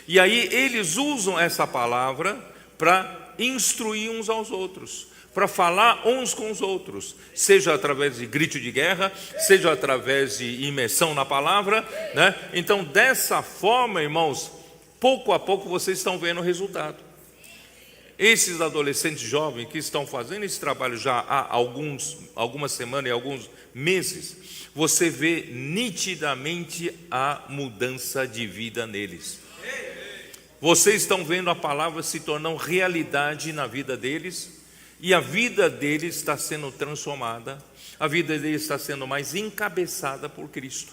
E aí eles usam essa palavra para instruir uns aos outros, para falar uns com os outros, seja através de grito de guerra, seja através de imersão na palavra, né? Então, dessa forma, irmãos, pouco a pouco vocês estão vendo o resultado. esses adolescentes jovens que estão fazendo esse trabalho já há algumas semanas e alguns meses, você vê nitidamente a mudança de vida neles. Vocês estão vendo a palavra se tornando realidade na vida deles, e a vida deles está sendo transformada, a vida deles está sendo mais encabeçada por Cristo.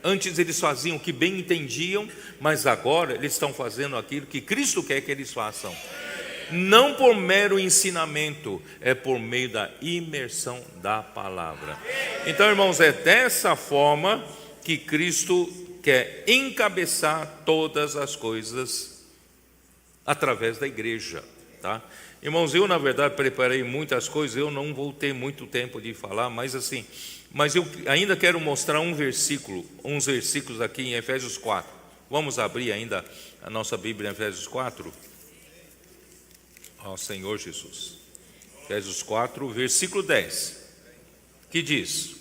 Antes eles faziam o que bem entendiam, mas agora eles estão fazendo aquilo que Cristo quer que eles façam. Não por mero ensinamento, é por meio da imersão da palavra. Então, irmãos, é dessa forma que Cristo quer encabeçar todas as coisas através da igreja, tá? Irmãos, eu na verdade preparei muitas coisas, eu não vou ter muito tempo de falar, mas eu ainda quero mostrar uns versículos aqui em Efésios 4. Vamos abrir ainda a nossa Bíblia em Efésios 4? Ó Senhor Jesus. Efésios 4, versículo 10, que diz: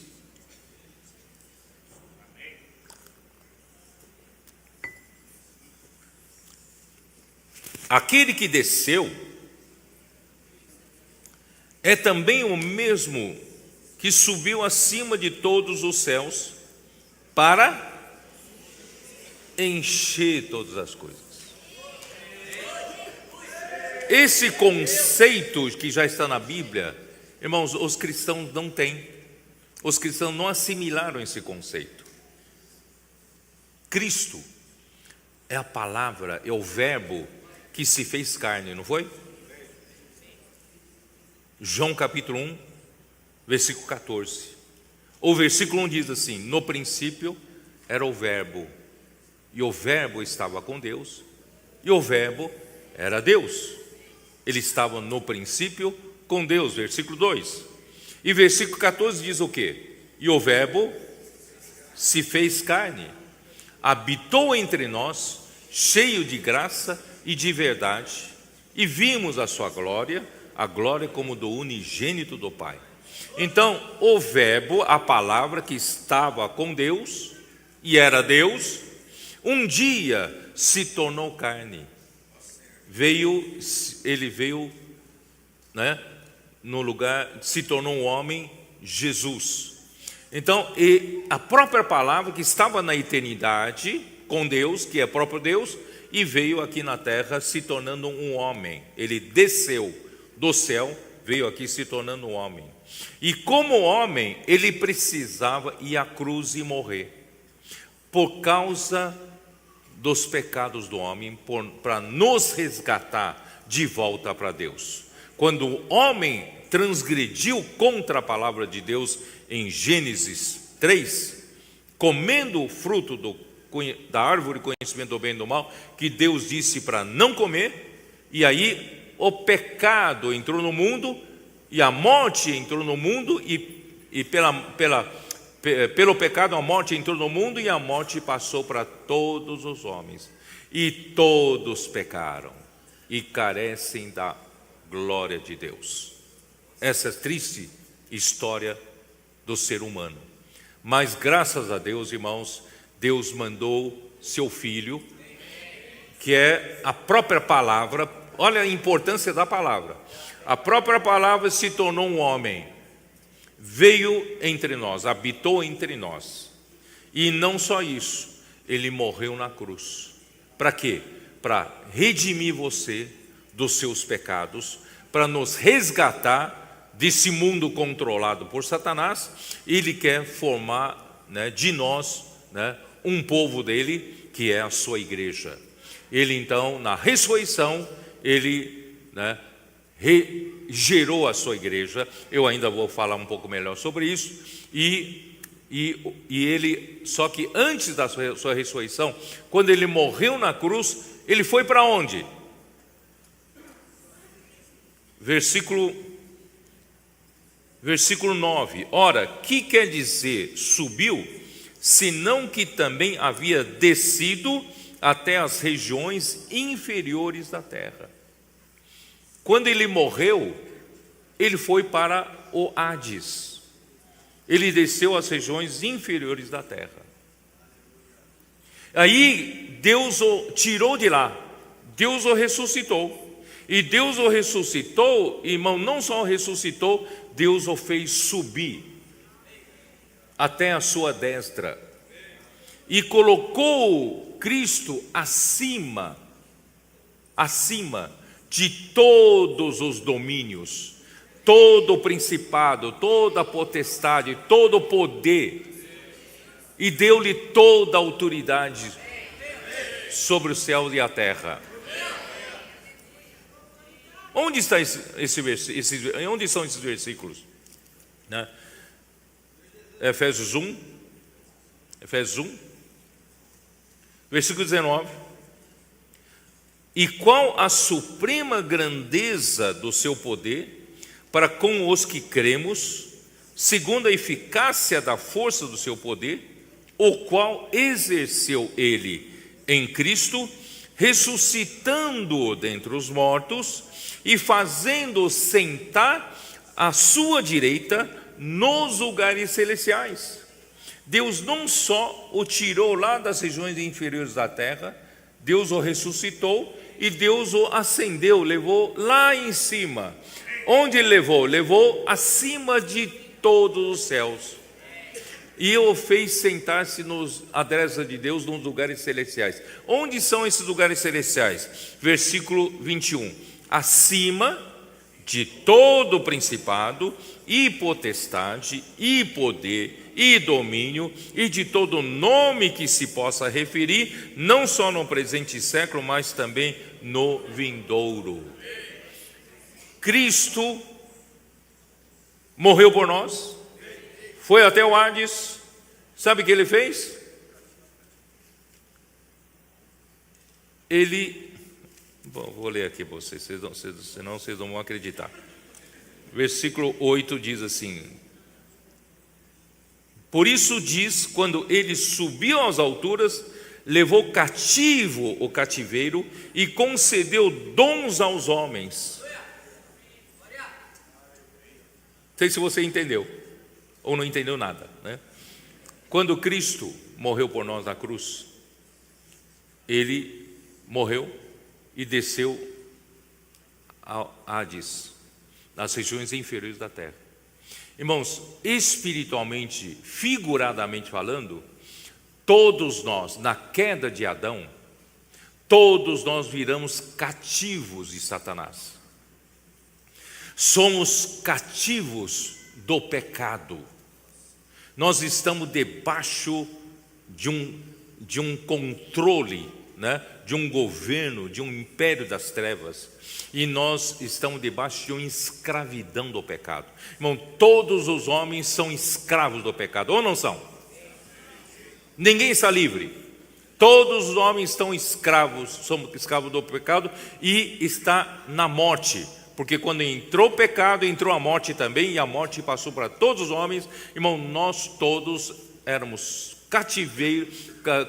aquele que desceu é também o mesmo que subiu acima de todos os céus para encher todas as coisas. Esse conceito que já está na Bíblia, irmãos, os cristãos não têm. Os cristãos não assimilaram esse conceito. Cristo é a palavra, é o verbo que se fez carne, não foi? João capítulo 1, versículo 14. O versículo 1 diz assim: no princípio era o verbo, e o verbo estava com Deus, e o verbo era Deus. Ele estava no princípio com Deus, versículo 2. E versículo 14 diz o quê? E o verbo se fez carne, habitou entre nós, cheio de graça e de verdade, e vimos a sua glória, a glória como do unigênito do Pai. Então, o verbo, a palavra que estava com Deus e era Deus, um dia se tornou carne. Ele veio, né, no lugar, se tornou um homem, Jesus. Então, a própria palavra que estava na eternidade com Deus, que é próprio Deus, e veio aqui na terra se tornando um homem. Ele desceu do céu, veio aqui se tornando um homem. E como homem, ele precisava ir à cruz e morrer, por causa dos pecados do homem, para nos resgatar de volta para Deus. Quando o homem transgrediu contra a palavra de Deus em Gênesis 3, comendo o fruto da árvore do conhecimento do bem e do mal, que Deus disse para não comer, e aí o pecado entrou no mundo, e a morte entrou no mundo, e pelo pecado a morte entrou no mundo, e a morte passou para todos os homens, e todos pecaram e carecem da glória de Deus. Essa é a triste história do ser humano. Mas graças a Deus, irmãos, Deus mandou seu Filho, que é a própria palavra. Olha a importância da palavra. A própria palavra se tornou um homem, veio entre nós, habitou entre nós. E não só isso, ele morreu na cruz. Para quê? Para redimir você dos seus pecados, para nos resgatar desse mundo controlado por Satanás. Ele quer formar, né, de nós, né, um povo dele, que é a sua igreja. Ele então, na ressurreição, ele, né, gerou a sua igreja. Eu ainda vou falar um pouco melhor sobre isso. E ele, só que antes da sua ressurreição, quando ele morreu na cruz, ele foi para onde? Versículo 9. Ora, que quer dizer subiu, senão que também havia descido até as regiões inferiores da terra. Quando ele morreu, ele foi para o Hades. Ele desceu às regiões inferiores da terra. Aí Deus o tirou de lá, Deus o ressuscitou. E Deus o ressuscitou, irmão, não só o ressuscitou, Deus o fez subir até a sua destra. E colocou Cristo acima de todos os domínios, todo o principado, toda a potestade, todo o poder, e deu-lhe toda a autoridade sobre o céu e a terra. Onde está onde são esses versículos? Né? Efésios 1, versículo 19. E qual a suprema grandeza do seu poder para com os que cremos, segundo a eficácia da força do seu poder, o qual exerceu ele em Cristo, ressuscitando-o dentre os mortos e fazendo-o sentar à sua direita nos lugares celestiais. Deus não só o tirou lá das regiões inferiores da terra, Deus o ressuscitou e Deus o ascendeu, levou lá em cima. Onde ele levou? Levou acima de todos os céus. E o fez sentar-se à destra de Deus nos lugares celestiais. Onde são esses lugares celestiais? Versículo 21. Acima de todo principado e potestade e poder e domínio e de todo nome que se possa referir, não só no presente século, mas também no vindouro. Cristo morreu por nós, foi até o Hades. Sabe o que ele fez? Vou ler aqui para vocês, senão vocês não vão acreditar. Versículo 8 diz assim: por isso diz, quando ele subiu às alturas, levou cativo o cativeiro e concedeu dons aos homens. Não sei se você entendeu ou não entendeu nada, né? Quando Cristo morreu por nós na cruz, ele morreu e desceu a Hades, nas regiões inferiores da terra. Irmãos, espiritualmente, figuradamente falando, todos nós, na queda de Adão, todos nós viramos cativos de Satanás. Somos cativos do pecado. Nós estamos debaixo de um controle, né? De um governo, de um império das trevas, e nós estamos debaixo de uma escravidão do pecado. Irmão, todos os homens são escravos do pecado, ou não são? Ninguém está livre. Todos os homens estão escravos, somos escravos do pecado, e está na morte, porque quando entrou o pecado, entrou a morte também, e a morte passou para todos os homens. Irmão, nós todos éramos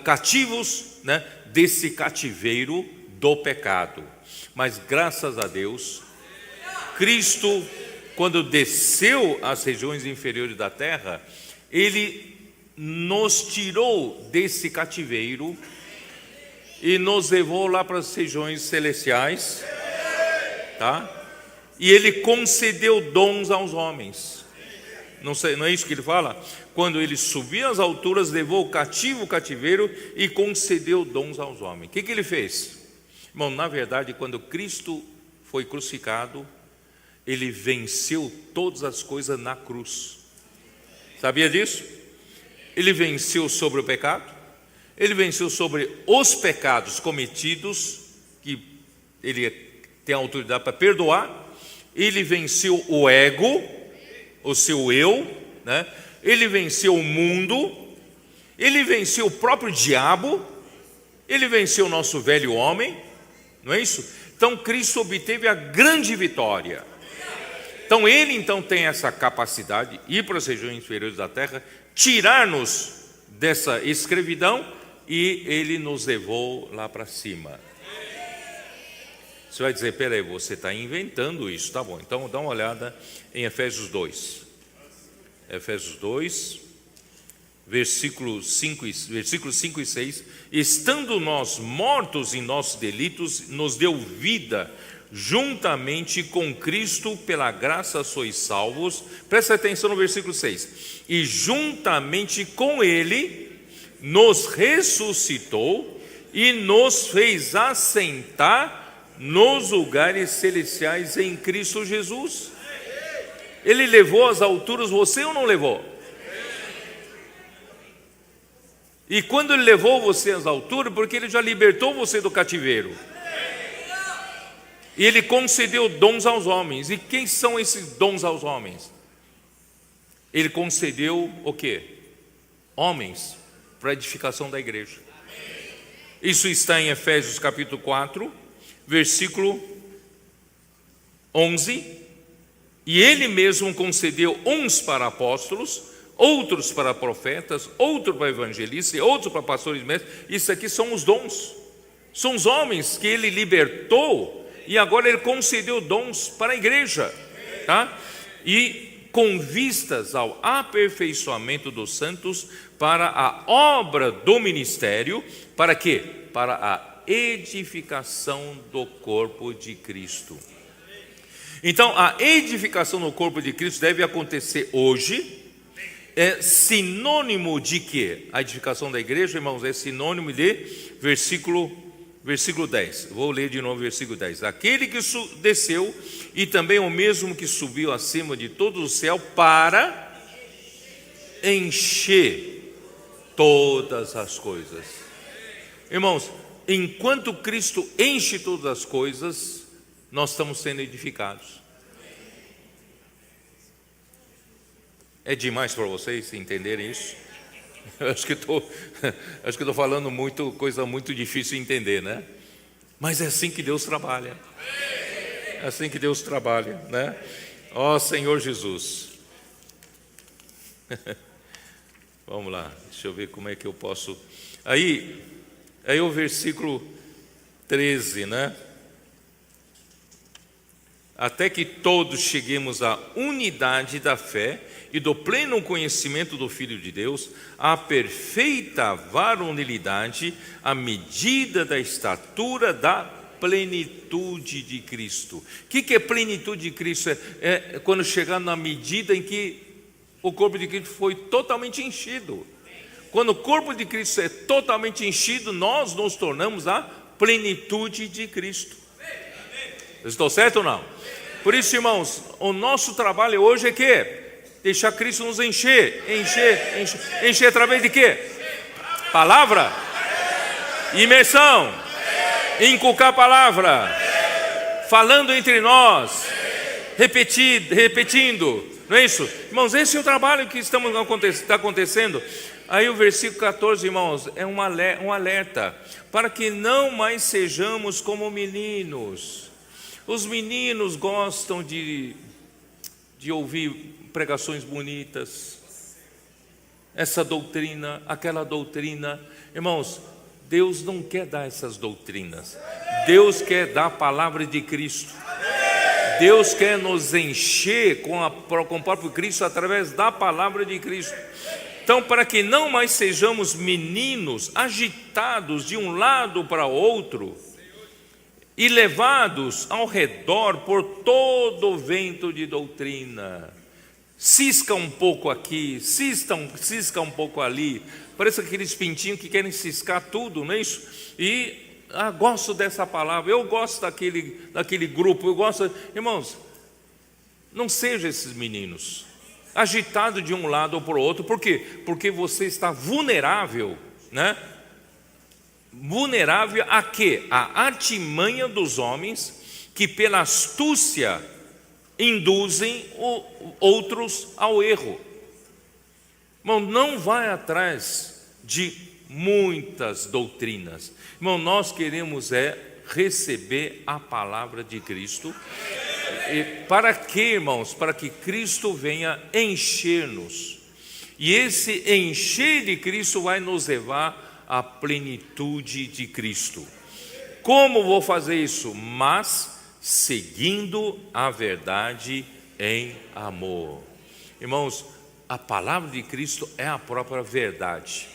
cativos, né, desse cativeiro do pecado. Mas graças a Deus, Cristo, quando desceu às regiões inferiores da terra, ele nos tirou desse cativeiro e nos levou lá para as regiões celestiais, tá? E ele concedeu dons aos homens. Não é isso que ele fala? Quando ele subiu às alturas, levou o cativeiro e concedeu dons aos homens. O que ele fez? Irmão, na verdade, quando Cristo foi crucificado, ele venceu todas as coisas na cruz. Sabia disso? Ele venceu sobre o pecado, ele venceu sobre os pecados cometidos, que ele tem a autoridade para perdoar, ele venceu o ego, o seu eu, né? Ele venceu o mundo, ele venceu o próprio diabo, ele venceu o nosso velho homem, não é isso? Então Cristo obteve a grande vitória. Então ele tem essa capacidade de ir para as regiões inferiores da terra, tirar-nos dessa escravidão, e ele nos levou lá para cima. Você vai dizer, peraí, você está inventando isso, tá bom? Então dá uma olhada em Efésios 2. Efésios 2, versículos 5 e 6. Estando nós mortos em nossos delitos, nos deu vida juntamente com Cristo, pela graça sois salvos. Presta atenção no versículo 6. E juntamente com Ele nos ressuscitou e nos fez assentar nos lugares celestiais em Cristo Jesus. Ele levou às alturas você ou não levou? E quando Ele levou você às alturas, porque Ele já libertou você do cativeiro. E Ele concedeu dons aos homens. E quem são esses dons aos homens? Ele concedeu o quê? Homens para a edificação da igreja. Isso está em Efésios capítulo 4, versículo 11. E Ele mesmo concedeu uns para apóstolos, outros para profetas, outros para evangelistas, outros para pastores e mestres. Isso aqui são os dons. São os homens que Ele libertou e agora Ele concedeu dons para a igreja, tá? E com vistas ao aperfeiçoamento dos santos para a obra do ministério, para quê? Para a edificação do corpo de Cristo. Então, a edificação no corpo de Cristo deve acontecer hoje. É sinônimo de quê? A edificação da igreja, irmãos, é sinônimo de versículo 10. Vou ler de novo o versículo 10. Aquele que desceu e também o mesmo que subiu acima de todo o céu para encher todas as coisas. Irmãos, enquanto Cristo enche todas as coisas, nós estamos sendo edificados. É demais para vocês entenderem isso? Eu acho que estou falando coisa muito difícil de entender, né? Mas é assim que Deus trabalha. É assim que Deus trabalha, né? Ó Senhor Jesus. Vamos lá, deixa eu ver como é que eu posso. Aí o versículo 13, né? Até que todos cheguemos à unidade da fé e do pleno conhecimento do Filho de Deus, à perfeita varonilidade, à medida da estatura da plenitude de Cristo. O que é plenitude de Cristo? É quando chegar na medida em que o corpo de Cristo foi totalmente enchido. Quando o corpo de Cristo é totalmente enchido, nós nos tornamos a plenitude de Cristo. Estou certo ou não? Por isso, irmãos, o nosso trabalho hoje é que deixar Cristo nos encher através de quê? Palavra, imersão, inculcar a palavra, falando entre nós, repetindo, não é isso? Irmãos, esse é o trabalho que está acontecendo. Aí o versículo 14, irmãos, é um alerta, para que não mais sejamos como meninos. Os meninos gostam de ouvir pregações bonitas, essa doutrina, aquela doutrina. Irmãos, Deus não quer dar essas doutrinas. Deus quer dar a palavra de Cristo. Deus quer nos encher com o próprio Cristo através da palavra de Cristo. Então, para que não mais sejamos meninos agitados de um lado para outro e levados ao redor por todo o vento de doutrina. Cisca um pouco aqui, cisca um pouco ali. Parece aqueles pintinhos que querem ciscar tudo, não é isso? E gosto dessa palavra, eu gosto daquele grupo, eu gosto. Irmãos, não sejam esses meninos agitados de um lado ou para o outro. Por quê? Porque você está vulnerável, né? Vulnerável a quê? A artimanha dos homens que pela astúcia induzem outros ao erro. Irmão, não vai atrás de muitas doutrinas. Irmão, nós queremos receber a palavra de Cristo. E para quê, irmãos? Para que Cristo venha encher-nos. E esse encher de Cristo vai nos levar a plenitude de Cristo. Como vou fazer isso? Mas seguindo a verdade em amor. Irmãos, a palavra de Cristo é a própria verdade.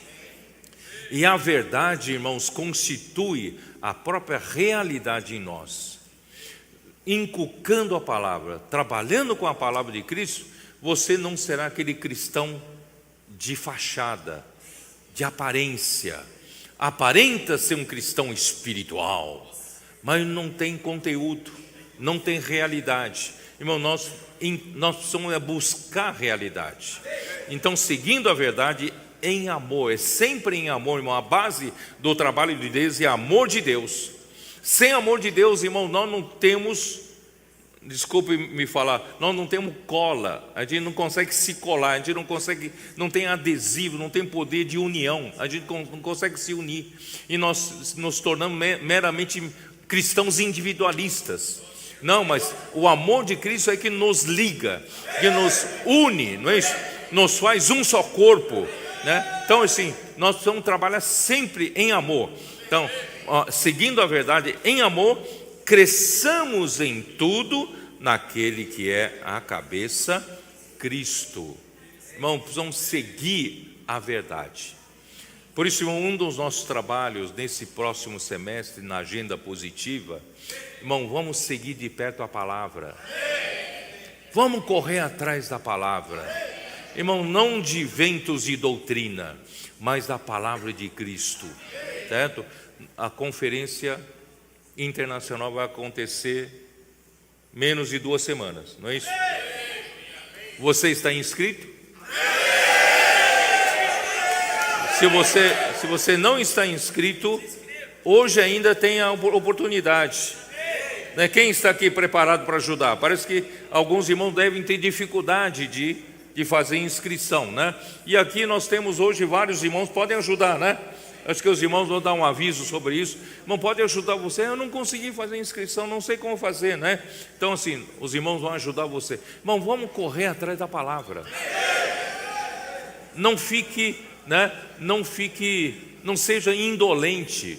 E a verdade, irmãos, constitui a própria realidade em nós. inculcando a palavra, trabalhando com a palavra de Cristo, você não será aquele cristão de fachada, de aparência. Aparenta ser um cristão espiritual, mas não tem conteúdo, não tem realidade. Irmão, nós precisamos buscar realidade. Então, seguindo a verdade em amor, é sempre em amor, irmão. A base do trabalho de Deus é amor de Deus. Sem amor de Deus, irmão, nós não temos, desculpe me falar, nós não temos cola, a gente não consegue se colar, a gente não consegue, não tem adesivo, não tem poder de união, a gente não consegue se unir, e nós nos tornamos meramente cristãos individualistas. Não, mas o amor de Cristo é que nos liga, que nos une, não é isso? Nos faz um só corpo, né? Então assim, nós precisamos trabalhar sempre em amor. Então, seguindo a verdade em amor, cresçamos em tudo naquele que é a cabeça, Cristo. Irmão, precisamos seguir a verdade. Por isso, irmão, um dos nossos trabalhos nesse próximo semestre, na agenda positiva, irmão, vamos seguir de perto a palavra. Vamos correr atrás da palavra. Irmão, não de ventos e doutrina, mas da palavra de Cristo, certo? A conferência internacional vai acontecer menos de 2 semanas, não é isso? Você está inscrito? Se você não está inscrito, hoje ainda tem a oportunidade, né? Quem está aqui preparado para ajudar? Parece que alguns irmãos devem ter dificuldade de fazer inscrição, né? E aqui nós temos hoje vários irmãos, podem ajudar, né? Acho que os irmãos vão dar um aviso sobre isso. Não pode ajudar você. Eu não consegui fazer inscrição, não sei como fazer, né? Então assim, os irmãos vão ajudar você. Irmão, vamos correr atrás da palavra. Não fique, né? Não seja indolente.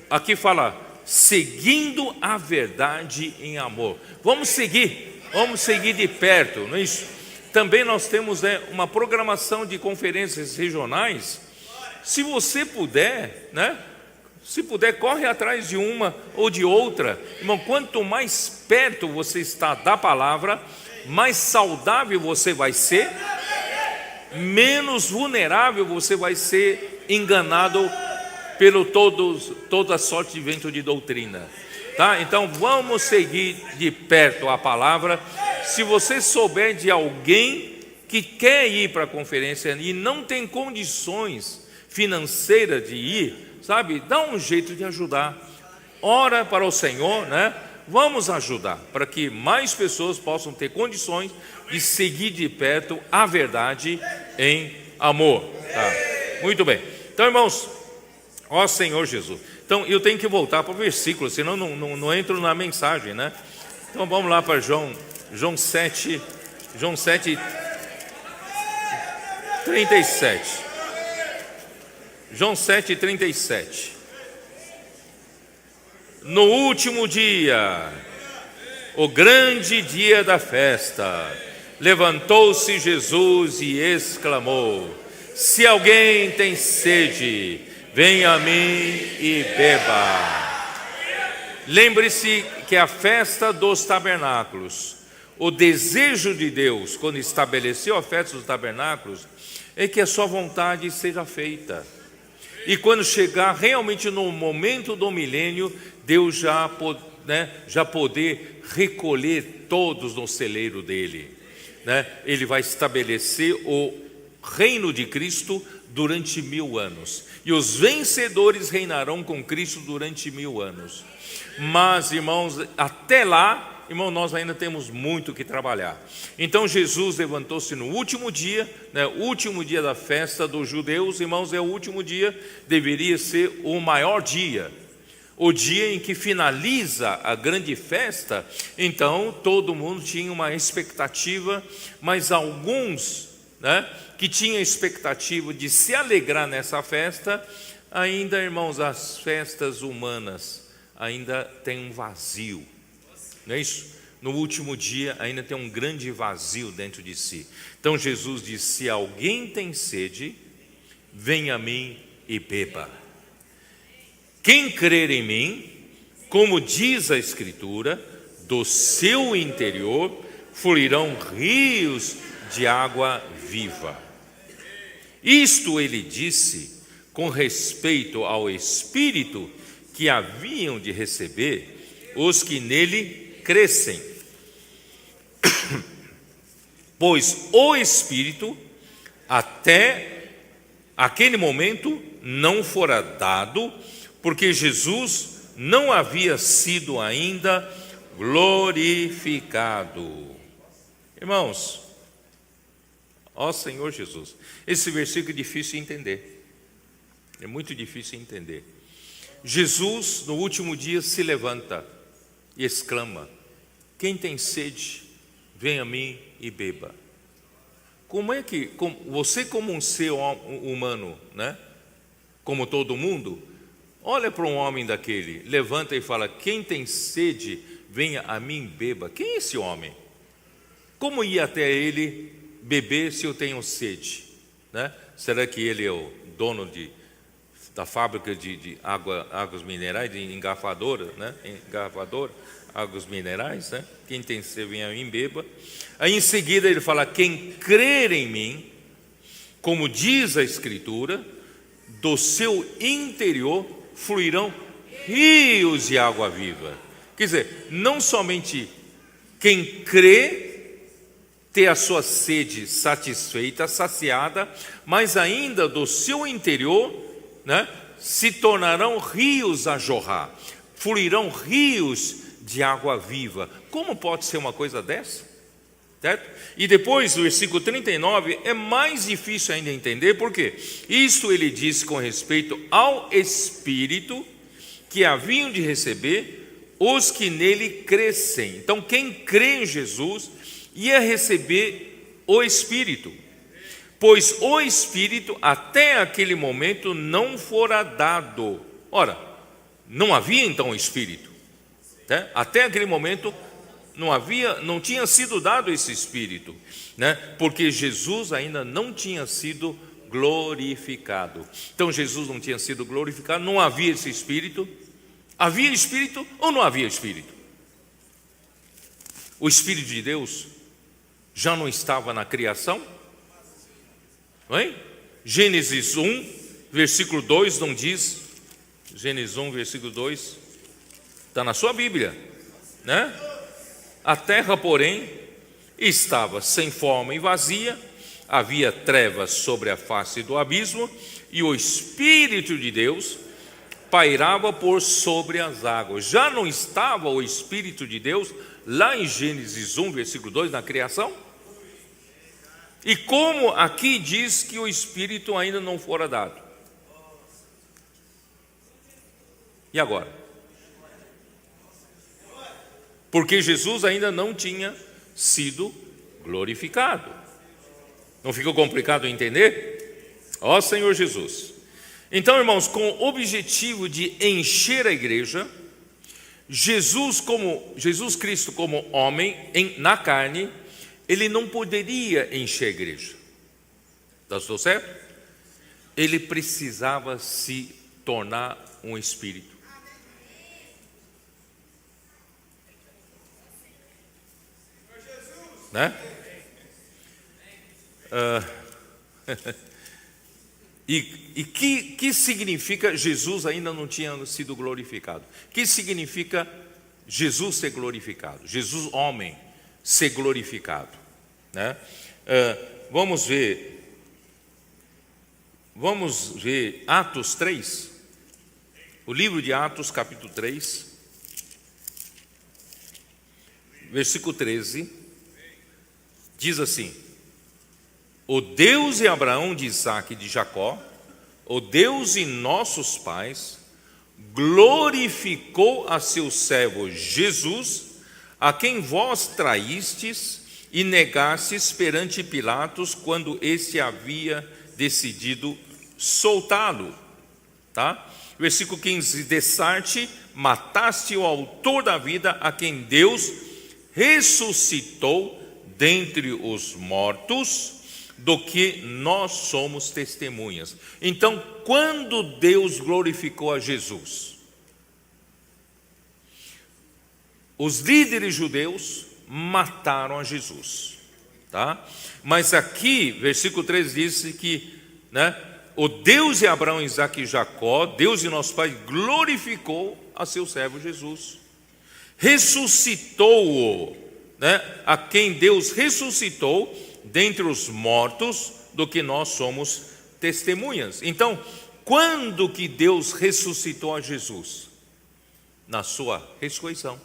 Aqui fala, seguindo a verdade em amor. Vamos seguir de perto, não é isso? Também nós temos, né, uma programação de conferências regionais. Se você puder, né? Se puder, corre atrás de uma ou de outra. Irmão, quanto mais perto você está da palavra, mais saudável você vai ser, menos vulnerável você vai ser enganado pelo toda sorte de vento de doutrina. Tá? Então vamos seguir de perto a palavra. Se você souber de alguém que quer ir para a conferência e não tem condições financeiras de ir, sabe, dá um jeito de ajudar. Ora para o Senhor, né? Vamos ajudar para que mais pessoas possam ter condições de seguir de perto a verdade em amor. Tá? Muito bem. Então, irmãos, ó Senhor Jesus. Então, eu tenho que voltar para o versículo, senão não entro na mensagem, né? Então, vamos lá para João 7, 37. João 7, 37. No último dia, o grande dia da festa, levantou-se Jesus e exclamou: se alguém tem sede, venha a mim e beba. Lembre-se que a festa dos tabernáculos, o desejo de Deus, quando estabeleceu a festa dos tabernáculos, é que a sua vontade seja feita. E quando chegar realmente no momento do milênio, Deus já poder recolher todos no celeiro dele, né? Ele vai estabelecer o reino de Cristo durante 1000 anos. E os vencedores reinarão com Cristo durante 1000 anos. Mas, irmãos, até lá, irmão, nós ainda temos muito que trabalhar. Então Jesus levantou-se no último dia, né, o último dia da festa dos judeus, irmãos, é o último dia, deveria ser o maior dia, o dia em que finaliza a grande festa. Então todo mundo tinha uma expectativa, mas alguns, né, que tinham expectativa de se alegrar nessa festa, ainda, irmãos, as festas humanas ainda têm um vazio. Não é isso? No último dia ainda tem um grande vazio dentro de si. Então Jesus disse: se alguém tem sede, venha a mim e beba. Quem crer em mim, como diz a Escritura, do seu interior fluirão rios de água viva. Isto ele disse com respeito ao Espírito que haviam de receber os que nele crescem. Pois o Espírito, até aquele momento, não fora dado, porque Jesus não havia sido ainda glorificado. Irmãos, ó Senhor Jesus, esse versículo é difícil de entender, é muito difícil de entender. Jesus, no último dia, se levanta e exclama: quem tem sede, venha a mim e beba. Como é que, você como um ser humano, né? Como todo mundo, olha para um homem daquele, levanta e fala: quem tem sede, venha a mim e beba. Quem é esse homem? Como ir até ele beber se eu tenho sede, né? Será que ele é o dono da fábrica de águas minerais, de engarrafadora, né? Engarrafadora, águas minerais, né? Quem tem sede, venha a mim e beba. Aí em seguida ele fala: quem crer em mim, como diz a Escritura, do seu interior fluirão rios de água viva. Quer dizer, não somente quem crê ter a sua sede satisfeita, saciada, mas ainda do seu interior, né, se tornarão rios a jorrar, fluirão rios de água viva. Como pode ser uma coisa dessa? Certo? E depois, o versículo 39 é mais difícil ainda entender, porque isto ele diz com respeito ao Espírito que haviam de receber os que nele crescem. Então, quem crê em Jesus ia receber o Espírito, pois o Espírito até aquele momento não fora dado. Ora, não havia então o Espírito, né? Até aquele momento não tinha sido dado esse Espírito, né? Porque Jesus ainda não tinha sido glorificado. Então Jesus não tinha sido glorificado, não havia esse Espírito. Havia Espírito ou não havia Espírito? O Espírito de Deus já não estava na criação? Não é? Gênesis 1, versículo 2 não diz? Gênesis 1, versículo 2, está na sua Bíblia, né? A terra, porém, estava sem forma e vazia, havia trevas sobre a face do abismo, e o Espírito de Deus pairava por sobre as águas. Já não estava o Espírito de Deus lá em Gênesis 1, versículo 2, na criação? E como aqui diz que o Espírito ainda não fora dado? E agora? Porque Jesus ainda não tinha sido glorificado. Não ficou complicado entender? Ó Senhor Jesus. Então, irmãos, com o objetivo de encher a igreja, Jesus Cristo como homem na carne, ele não poderia encher a igreja. Estou certo? Ele precisava se tornar um espírito. Né? E que significa Jesus ainda não tinha sido glorificado? Que significa Jesus ser glorificado? Jesus, homem, ser glorificado, né? Vamos ver Atos 3, o livro de Atos, capítulo 3, versículo 13, diz assim: o Deus de Abraão, de Isaque e de Jacó, o Deus de nossos pais, glorificou a seu servo Jesus, a quem vós traístes e negastes perante Pilatos, quando este havia decidido soltá-lo. Tá? Versículo 15: dessarte, mataste o autor da vida, a quem Deus ressuscitou dentre os mortos, do que nós somos testemunhas. Então, quando Deus glorificou a Jesus? os líderes judeus mataram a Jesus, tá? Mas aqui, versículo 3 diz que, né, o Deus de Abraão, Isaque e Jacó, Deus de nosso pai, glorificou a seu servo Jesus, ressuscitou-o, né, a quem Deus ressuscitou dentre os mortos, do que nós somos testemunhas. Então, quando que Deus ressuscitou a Jesus? Na sua ressurreição.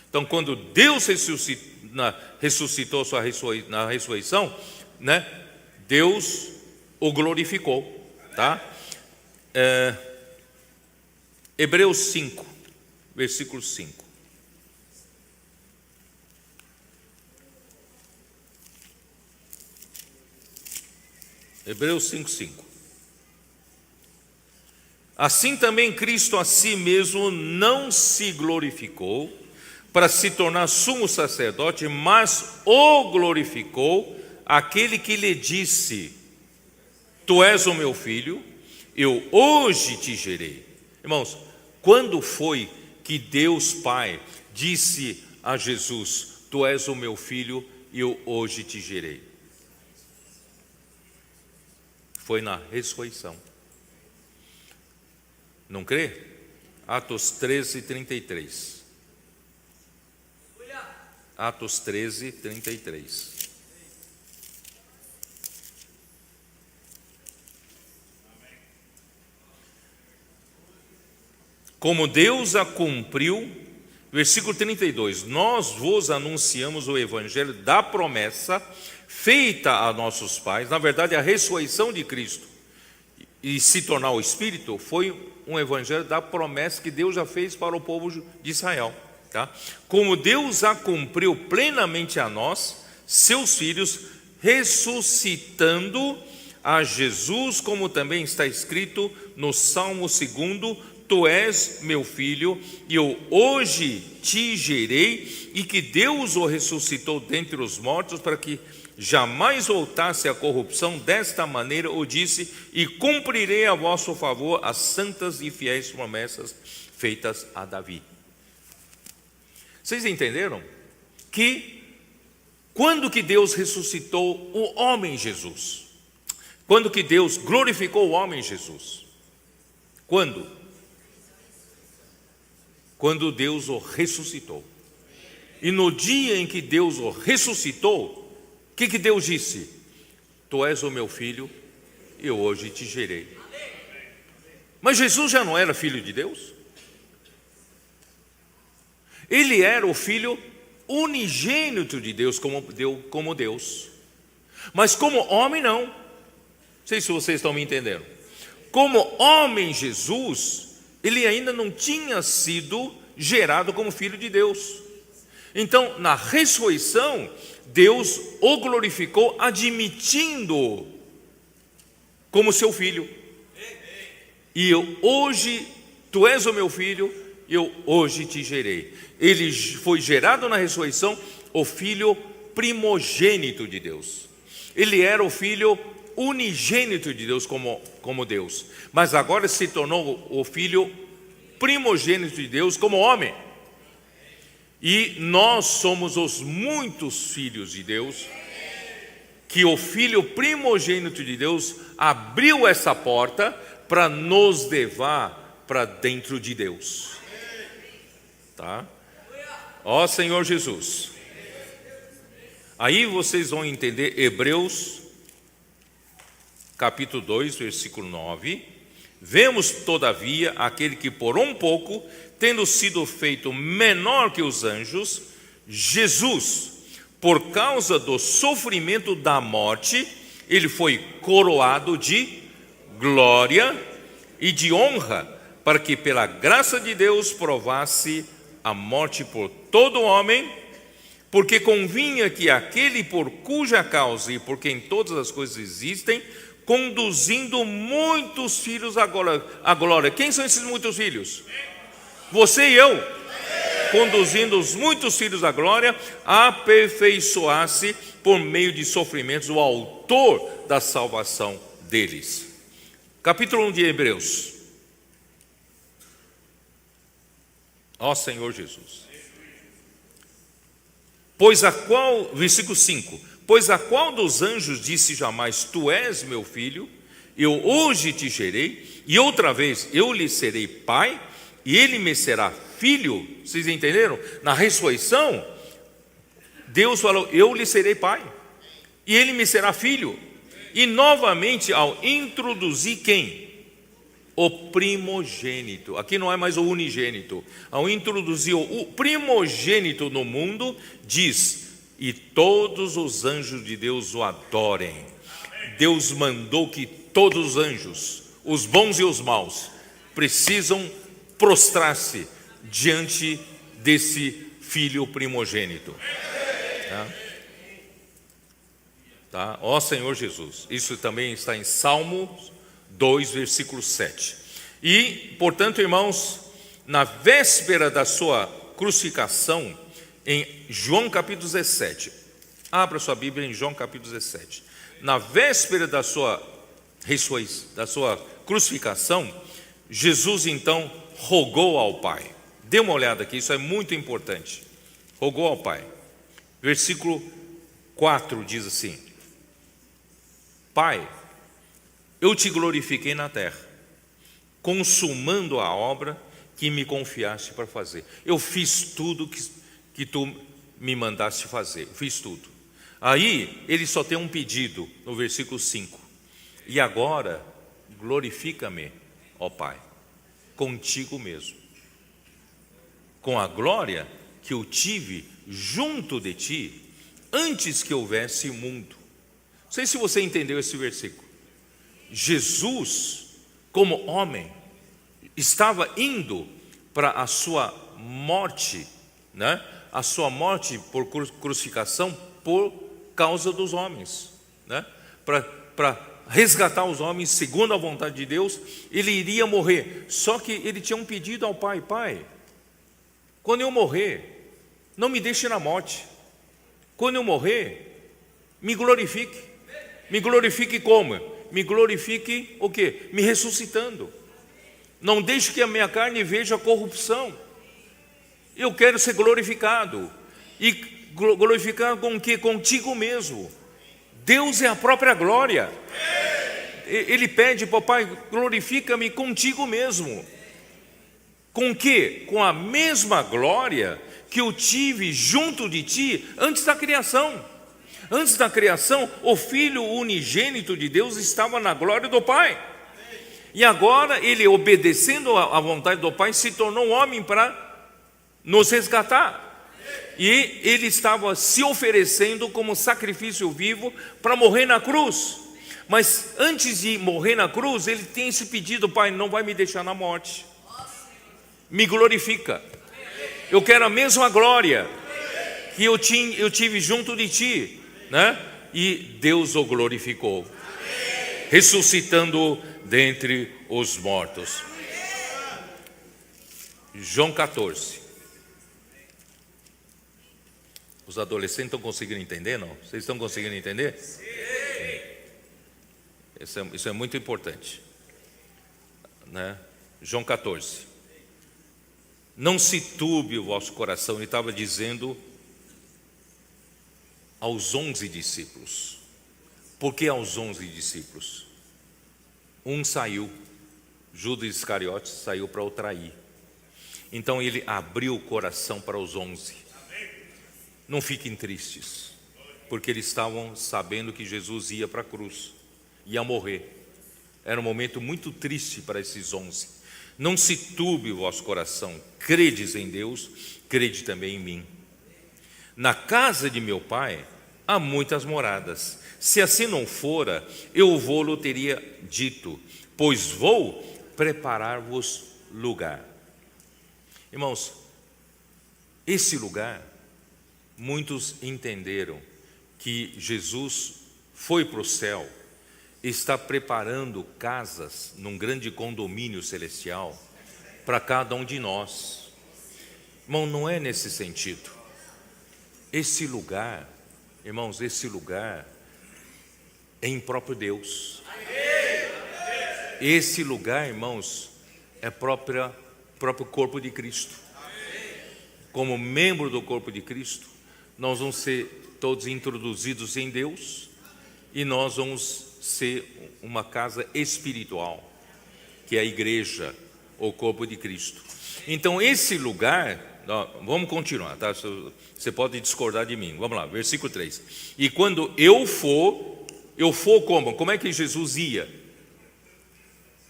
Então, quando Deus ressuscitou na ressurreição, né, Deus o glorificou, tá? Hebreus 5, versículo 5. Hebreus 5:5. Assim também Cristo a si mesmo não se glorificou para se tornar sumo sacerdote, mas o glorificou aquele que lhe disse: Tu és o meu filho, eu hoje te gerei. Irmãos, quando foi que Deus Pai disse a Jesus: Tu és o meu filho, eu hoje te gerei? Foi na ressurreição. Não crê? Atos 13:33. Atos 13:33. Como Deus a cumpriu, versículo 32, nós vos anunciamos o evangelho da promessa feita a nossos pais. Na verdade, a ressurreição de Cristo e se tornar o Espírito foi um evangelho da promessa que Deus já fez para o povo de Israel, tá? Como Deus a cumpriu plenamente a nós, seus filhos, ressuscitando a Jesus, como também está escrito no Salmo 2: Tu és meu filho, e eu hoje te gerei, e que Deus o ressuscitou dentre os mortos, para que jamais voltasse à corrupção. Desta maneira o disse: e cumprirei a vosso favor as santas e fiéis promessas feitas a Davi. Vocês entenderam? Que quando que Deus ressuscitou o homem Jesus? Quando que Deus glorificou o homem Jesus? Quando? Quando Deus o ressuscitou. E no dia em que Deus o ressuscitou, o que Deus disse? Tu és o meu filho, eu hoje te gerei. Mas Jesus já não era filho de Deus? Ele era o filho unigênito de Deus, como Deus. Mas como homem não. Não sei se vocês estão me entendendo. Como homem Jesus, ele ainda não tinha sido gerado como filho de Deus. Então, na ressurreição, Deus o glorificou, admitindo como seu filho. E eu hoje, tu és o meu filho, eu hoje te gerei. Ele foi gerado na ressurreição, o filho primogênito de Deus. Ele era o filho unigênito de Deus como Deus, mas agora se tornou o filho primogênito de Deus como homem. E nós somos os muitos filhos de Deus, que o filho primogênito de Deus abriu essa porta para nos levar para dentro de Deus, tá? Ó Senhor Jesus. Aí vocês vão entender Hebreus capítulo 2, versículo 9. Vemos, todavia, aquele que por um pouco, tendo sido feito menor que os anjos, Jesus, por causa do sofrimento da morte, ele foi coroado de glória e de honra, para que pela graça de Deus provasse a morte por todo homem, porque convinha que aquele por cuja causa e por quem todas as coisas existem, conduzindo muitos filhos à glória. Quem são esses muitos filhos? Você e eu. Conduzindo os muitos filhos à glória, aperfeiçoasse por meio de sofrimentos o autor da salvação deles. Capítulo 1 de Hebreus. Ó Senhor Jesus. Versículo 5: pois a qual dos anjos disse jamais: tu és meu filho, eu hoje te gerei, e outra vez eu lhe serei pai, e ele me será filho? Vocês entenderam? Na ressurreição, Deus falou: eu lhe serei pai, e ele me será filho. E novamente, ao introduzir quem? O primogênito. Aqui não é mais o unigênito. Ao introduzir o primogênito no mundo, diz: e todos os anjos de Deus o adorem. Deus mandou que todos os anjos, os bons e os maus, precisam prostrar-se diante desse filho primogênito. Tá? Ó Senhor Jesus. Isso também está em Salmo 2, versículo 7. E, portanto, irmãos, na véspera da sua crucificação, em João capítulo 17, abra sua Bíblia em João capítulo 17. Na véspera da sua ressurreição, da sua crucificação, Jesus então rogou ao Pai. Dê uma olhada aqui, isso é muito importante. Rogou ao Pai. Versículo 4 diz assim: Pai, eu te glorifiquei na terra, consumando a obra que me confiaste para fazer. Eu fiz tudo que tu me mandaste fazer, eu fiz tudo. Aí ele só tem um pedido no versículo 5: e agora glorifica-me, ó Pai, contigo mesmo, com a glória que eu tive junto de ti, antes que houvesse mundo. Não sei se você entendeu esse versículo. Jesus, como homem, estava indo para a sua morte, né? A sua morte por crucificação por causa dos homens, né? Para resgatar os homens segundo a vontade de Deus. Ele iria morrer, só que ele tinha um pedido ao Pai: Pai, quando eu morrer, não me deixe na morte. Quando eu morrer, me glorifique. Me glorifique como? Me glorifique o quê? Me ressuscitando. Não deixe que a minha carne veja a corrupção. Eu quero ser glorificado. E glorificar com o quê? Contigo mesmo. Deus é a própria glória. Ele pede: papai, glorifica-me contigo mesmo. Com o quê? Com a mesma glória que eu tive junto de ti antes da criação. Antes da criação, o Filho unigênito de Deus estava na glória do Pai. E agora ele, obedecendo à vontade do Pai, se tornou um homem para nos resgatar. E ele estava se oferecendo como sacrifício vivo para morrer na cruz. Mas antes de morrer na cruz, ele tem esse pedido: Pai, não vai me deixar na morte. Me glorifica. Eu quero a mesma glória que eu tive junto de ti, né? E Deus o glorificou, ressuscitando dentre os mortos. João 14. Os adolescentes estão conseguindo entender, não? Vocês estão conseguindo entender? Sim. Isso é muito importante, né? João 14. Não se turbe o vosso coração. Ele estava dizendo aos 11 discípulos. Por que aos 11 discípulos? Um saiu, Judas Iscariotes saiu para o trair. Então ele abriu o coração para os 11. Não fiquem tristes, porque eles estavam sabendo que Jesus ia para a cruz, ia morrer. Era um momento muito triste para esses 11. Não se turbe o vosso coração. Credes em Deus, crede também em mim. Na casa de meu Pai há muitas moradas. Se assim não fora, eu vou-lo teria dito, pois vou preparar-vos lugar. Irmãos, esse lugar, muitos entenderam que Jesus foi para o céu, está preparando casas num grande condomínio celestial para cada um de nós. Irmão, não é nesse sentido. Esse lugar, irmãos, esse lugar é em próprio Deus. Esse lugar, irmãos, é próprio corpo de Cristo. Como membro do corpo de Cristo, nós vamos ser todos introduzidos em Deus e nós vamos ser uma casa espiritual, que é a igreja, o corpo de Cristo. Então esse lugar, vamos continuar, tá? Você pode discordar de mim. Vamos lá, versículo 3. E quando eu for como? Como é que Jesus ia?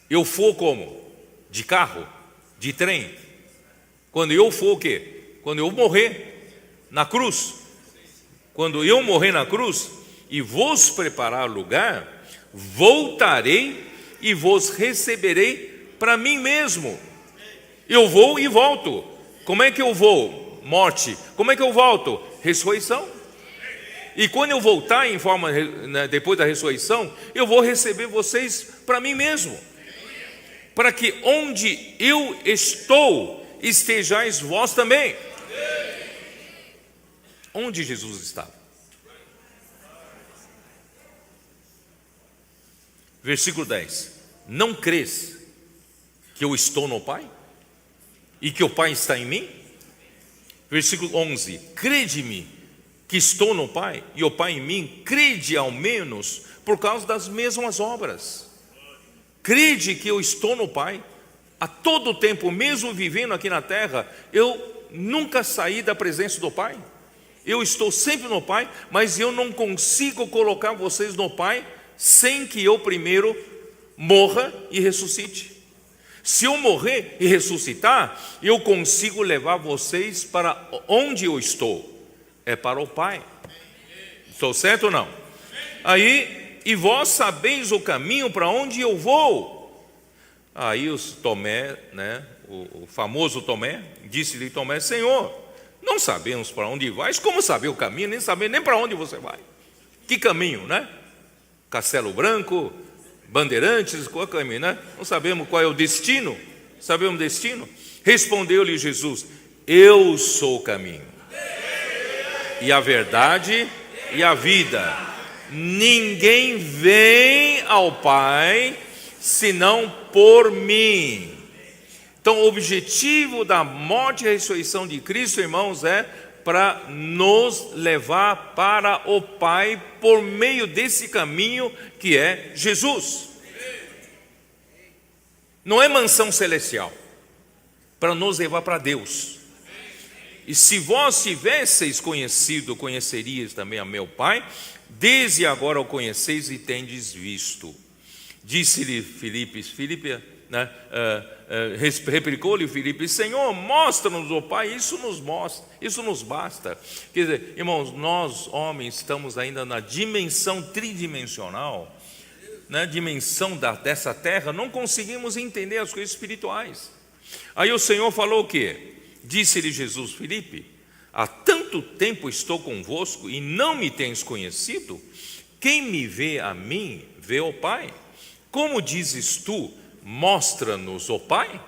Eu for como? De carro? De trem? Quando eu for o quê? Quando eu morrer na cruz. Quando eu morrer na cruz e vos preparar lugar, voltarei e vos receberei para mim mesmo. Eu vou e volto. Como é que eu vou? Morte. Como é que eu volto? Ressurreição. E quando eu voltar em forma, depois da ressurreição, eu vou receber vocês para mim mesmo, para que onde eu estou, estejais vós também. Onde Jesus estava? Versículo 10. Não crês que eu estou no Pai? E que o Pai está em mim? Versículo 11. Crede-me que estou no Pai e o Pai em mim, crede ao menos por causa das mesmas obras. Crede que eu estou no Pai. A todo tempo, mesmo vivendo aqui na terra, eu nunca saí da presença do Pai. Eu estou sempre no Pai, mas eu não consigo colocar vocês no Pai sem que eu primeiro morra e ressuscite. Se eu morrer e ressuscitar, eu consigo levar vocês para onde eu estou. É para o Pai. Estou certo ou não? Aí, e vós sabeis o caminho para onde eu vou. Aí os Tomé, o famoso Tomé, disse-lhe Tomé: Senhor, não sabemos para onde vais, como saber o caminho, nem saber nem para onde você vai. Que caminho, né? Castelo Branco, Bandeirantes, qual é o caminho, né? Não sabemos qual é o destino. Sabemos o destino? Respondeu-lhe Jesus: eu sou o caminho, e a verdade e a vida. Ninguém vem ao Pai senão por mim. Então, o objetivo da morte e ressurreição de Cristo, irmãos, é para nos levar para o Pai por meio desse caminho que é Jesus. Não é mansão celestial, para nos levar para Deus. E se vós tivesseis conhecido, conhecerias também a meu Pai, desde agora o conheceis e tendes visto. Disse-lhe Filipe, replicou-lhe Filipe: Senhor, mostra-nos o Pai, isso nos basta. Quer dizer, irmãos, nós homens estamos ainda na dimensão tridimensional, na dimensão dessa terra, não conseguimos entender as coisas espirituais. Aí o Senhor falou o quê? Disse-lhe Jesus: Filipe, há tanto tempo estou convosco e não me tens conhecido? Quem me vê a mim, vê o Pai. Como dizes tu, mostra-nos o Pai?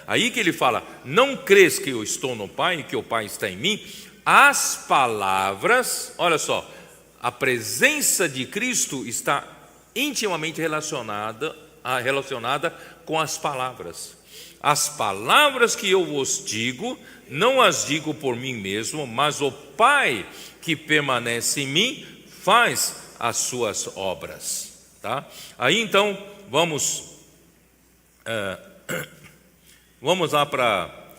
Aí que ele fala: não crês que eu estou no Pai e que o Pai está em mim? As palavras, olha só, a presença de Cristo está intimamente relacionada com as palavras. As palavras que eu vos digo, não as digo por mim mesmo, mas o Pai que permanece em mim faz as suas obras. Tá? Aí então, vamos lá para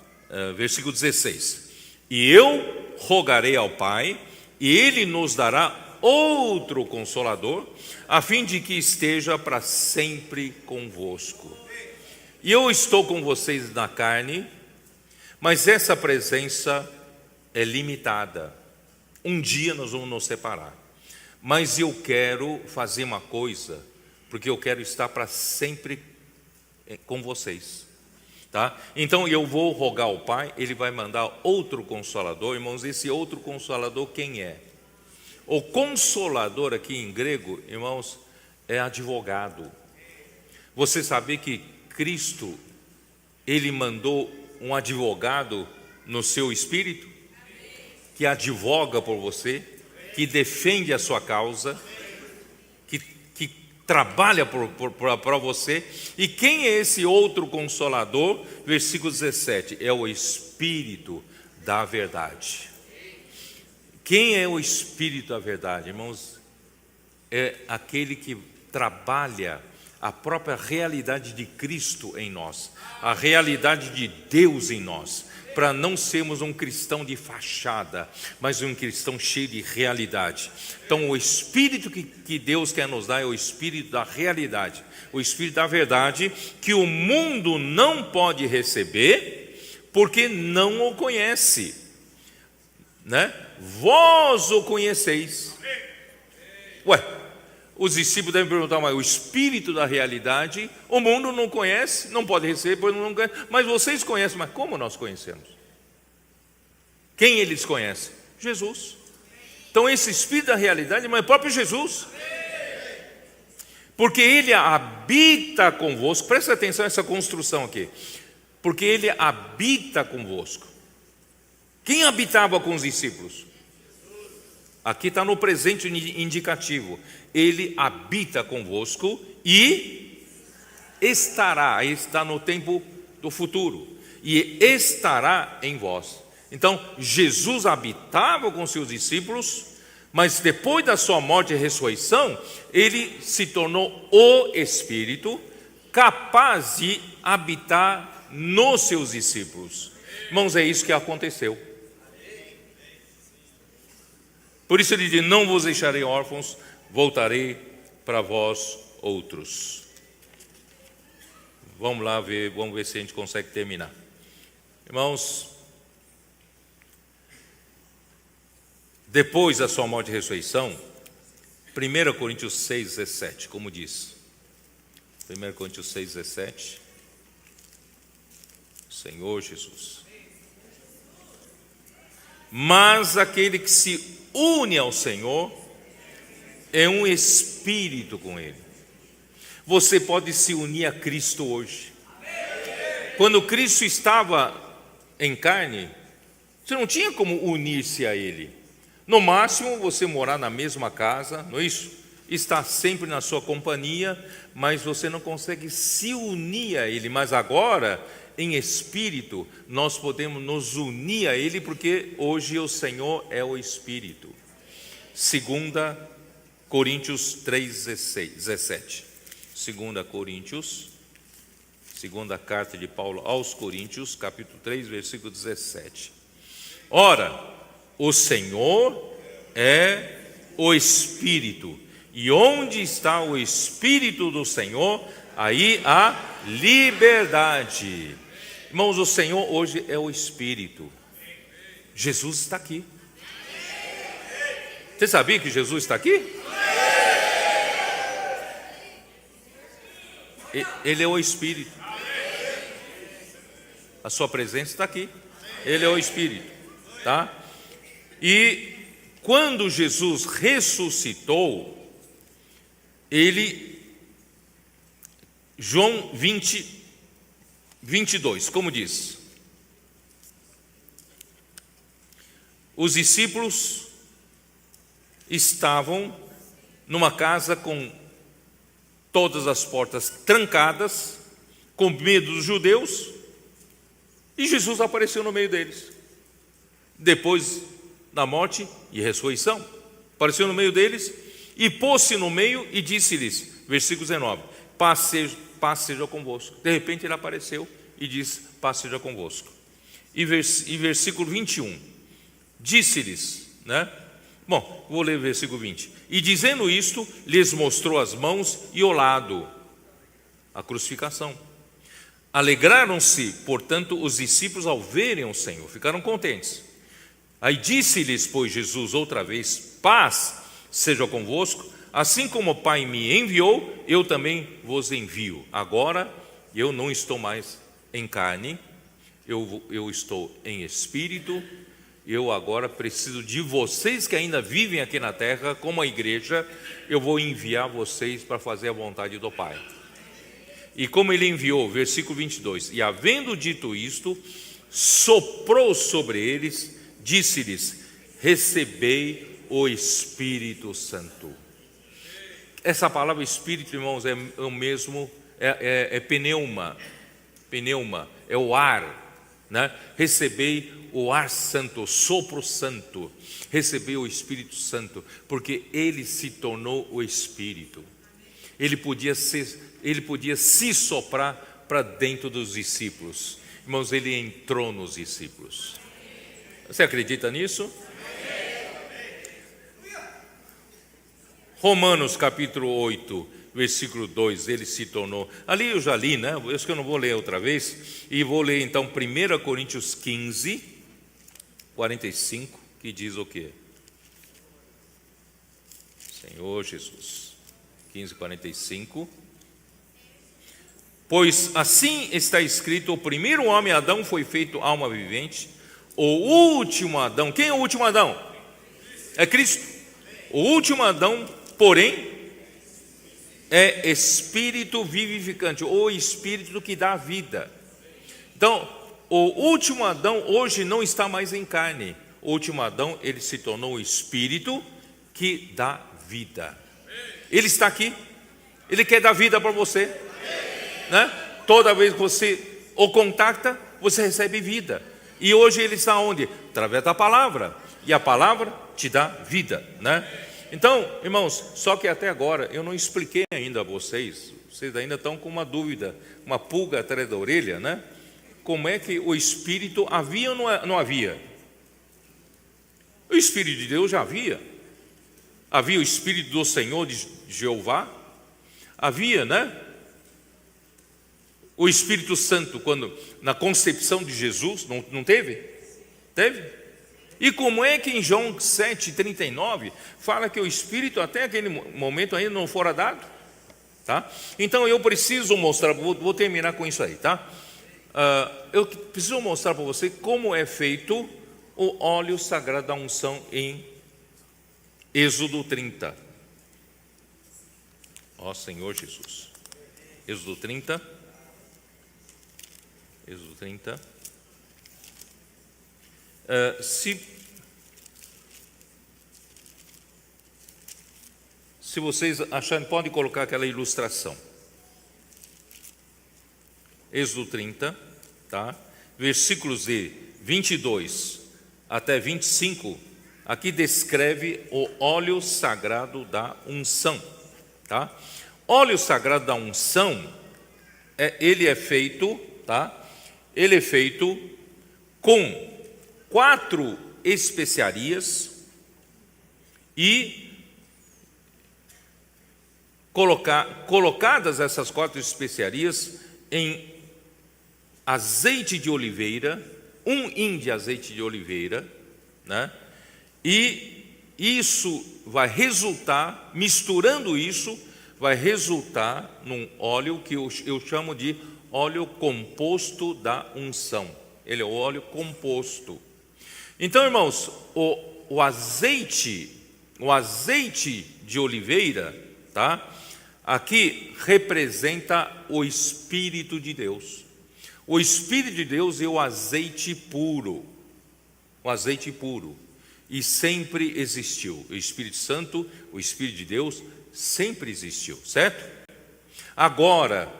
versículo 16. E eu rogarei ao Pai, e Ele nos dará outro Consolador, a fim de que esteja para sempre convosco. E eu estou com vocês na carne, mas essa presença é limitada. Um dia nós vamos nos separar. Mas eu quero fazer uma coisa, porque eu quero estar para sempre com vocês. Tá? Então eu vou rogar ao Pai, Ele vai mandar outro Consolador. Irmãos, esse outro Consolador quem é? O Consolador aqui em grego, irmãos, é advogado. Você sabia que Cristo, Ele mandou um advogado no seu espírito, que advoga por você, que defende a sua causa, que trabalha para você. E quem é esse outro Consolador? Versículo 17, é o Espírito da verdade. Quem é o Espírito da verdade, irmãos? É aquele que trabalha a própria realidade de Cristo em nós, a realidade de Deus em nós, para não sermos um cristão de fachada, mas um cristão cheio de realidade. Então, o Espírito que Deus quer nos dar é o Espírito da realidade, o Espírito da verdade, que o mundo não pode receber, porque não o conhece, né? Vós o conheceis. Ué, os discípulos devem perguntar, mas o Espírito da realidade, o mundo não conhece, não pode receber, pois não conhece, mas vocês conhecem. Mas como nós conhecemos? Quem eles conhecem? Jesus. Então esse Espírito da realidade é o próprio Jesus, porque Ele habita convosco. Presta atenção nessa construção aqui, porque Ele habita convosco. Quem habitava com os discípulos? Aqui está no presente indicativo. Ele habita convosco e estará. Aí está no tempo do futuro. E estará em vós. Então, Jesus habitava com seus discípulos, mas depois da sua morte e ressurreição, Ele se tornou o Espírito capaz de habitar nos seus discípulos. Irmãos, é isso que aconteceu. Por isso ele diz, não vos deixarei órfãos, voltarei para vós outros. Vamos lá ver, vamos ver se a gente consegue terminar. Irmãos, depois da sua morte e ressurreição, 1 Coríntios 6,17, como diz. 1 Coríntios 6,17. Senhor Jesus. Mas aquele que se une ao Senhor é um espírito com Ele. Você pode se unir a Cristo hoje. Quando Cristo estava em carne, você não tinha como unir-se a Ele. No máximo, você morar na mesma casa, não é isso? Estar sempre na sua companhia, mas você não consegue se unir a Ele. Mas agora, em espírito, nós podemos nos unir a Ele, porque hoje o Senhor é o Espírito. 2 Coríntios 3,17. 2 Coríntios, segunda carta de Paulo aos Coríntios, capítulo 3, versículo 17. Ora, o Senhor é o Espírito, e onde está o Espírito do Senhor, aí há liberdade. Irmãos, o Senhor hoje é o Espírito. Jesus está aqui. Você sabia que Jesus está aqui? Ele é o Espírito. A sua presença está aqui. Ele é o Espírito, tá? E quando Jesus ressuscitou, João 20, 22, como diz? Os discípulos estavam numa casa com todas as portas trancadas, com medo dos judeus, e Jesus apareceu no meio deles. Depois da morte e ressurreição, apareceu no meio deles e pôs-se no meio e disse-lhes, versículo 19, paz seja convosco. De repente ele apareceu e disse, paz seja convosco. E versículo 21, disse-lhes, né? Bom, vou ler o versículo 20. E dizendo isto, lhes mostrou as mãos e o lado, a crucificação. Alegraram-se, portanto, os discípulos ao verem o Senhor, ficaram contentes. Aí disse-lhes, pois, Jesus outra vez, paz seja convosco, assim como o Pai me enviou, eu também vos envio. Agora eu não estou mais em carne, eu estou em espírito. Eu agora preciso de vocês que ainda vivem aqui na terra, como a igreja, eu vou enviar vocês para fazer a vontade do Pai. E como ele enviou, versículo 22, e havendo dito isto, soprou sobre eles, disse-lhes, recebei o Espírito Santo. Essa palavra Espírito, irmãos, é o mesmo, é pneuma, é o ar. né? Recebei o ar santo, o sopro santo, recebei o Espírito Santo, porque ele se tornou o Espírito. Ele podia se soprar para dentro dos discípulos. Irmãos, ele entrou nos discípulos. Você acredita nisso? Romanos capítulo 8, versículo 2, ele se tornou. Ali eu já li, né? Eu acho que eu não vou ler outra vez. E vou ler então 1 Coríntios 15, 45, que diz o quê? Senhor Jesus. 15, 45. Pois assim está escrito: o primeiro homem, Adão, foi feito alma vivente. O último Adão, quem é o último Adão? É Cristo. O último Adão, porém, é espírito vivificante, ou espírito que dá vida. Então, o último Adão hoje não está mais em carne. O último Adão, ele se tornou o espírito que dá vida. Ele está aqui. Ele quer dar vida para você, né? Toda vez que você o contacta, você recebe vida. E hoje ele está onde? Através da palavra. E a palavra te dá vida, né? Então, irmãos, só que até agora eu não expliquei ainda a vocês. Vocês ainda estão com uma dúvida, uma pulga atrás da orelha, né? Como é que o Espírito havia ou não havia? O Espírito de Deus já havia. Havia o Espírito do Senhor, de Jeová. Havia, né? O Espírito Santo, quando na concepção de Jesus, não teve? Teve? E como é que em João 7,39 fala que o Espírito até aquele momento ainda não fora dado? Tá? Então eu preciso mostrar, vou terminar com isso aí, tá? Eu preciso mostrar para você como é feito o óleo sagrado da unção em Êxodo 30. Ó Senhor Jesus. Êxodo 30. Êxodo 30. Se vocês acharem, podem colocar aquela ilustração. Êxodo 30, tá? Versículos de 22 até 25, aqui descreve o óleo sagrado da unção, tá? Óleo sagrado da unção, ele é feito, tá? Ele é feito com 4 especiarias e colocadas essas 4 especiarias em azeite de oliveira, 1 hin de azeite de oliveira, né? E isso vai resultar, misturando isso, vai resultar num óleo que eu chamo de óleo composto da unção. Ele é o óleo composto. Então, irmãos, o azeite de oliveira, tá? Aqui representa o Espírito de Deus. O Espírito de Deus é o azeite puro. O azeite puro. E sempre existiu. O Espírito Santo, o Espírito de Deus, sempre existiu, certo? Agora,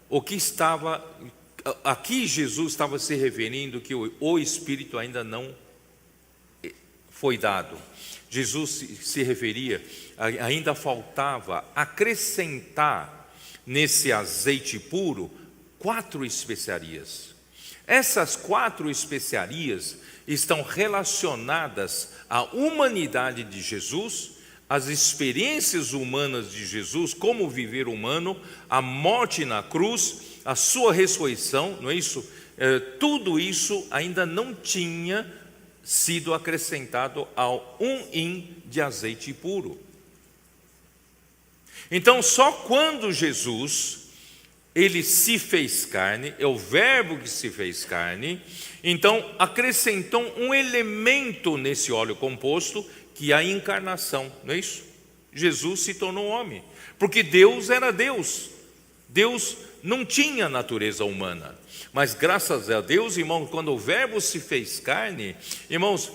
o que estava... Aqui Jesus estava se referindo que o Espírito ainda não foi dado. Jesus se referia, ainda faltava acrescentar nesse azeite puro 4 especiarias. Essas 4 especiarias estão relacionadas à humanidade de Jesus, às experiências humanas de Jesus, como viver humano, a morte na cruz, a sua ressurreição, não é isso? Tudo isso ainda não tinha sido acrescentado ao 1 hin de azeite puro. Então, só quando Jesus, ele se fez carne, é o verbo que se fez carne, então acrescentou um elemento nesse óleo composto, que é a encarnação, não é isso? Jesus se tornou homem, porque Deus era Deus. Deus não tinha natureza humana, mas graças a Deus, irmãos, quando o verbo se fez carne, irmãos,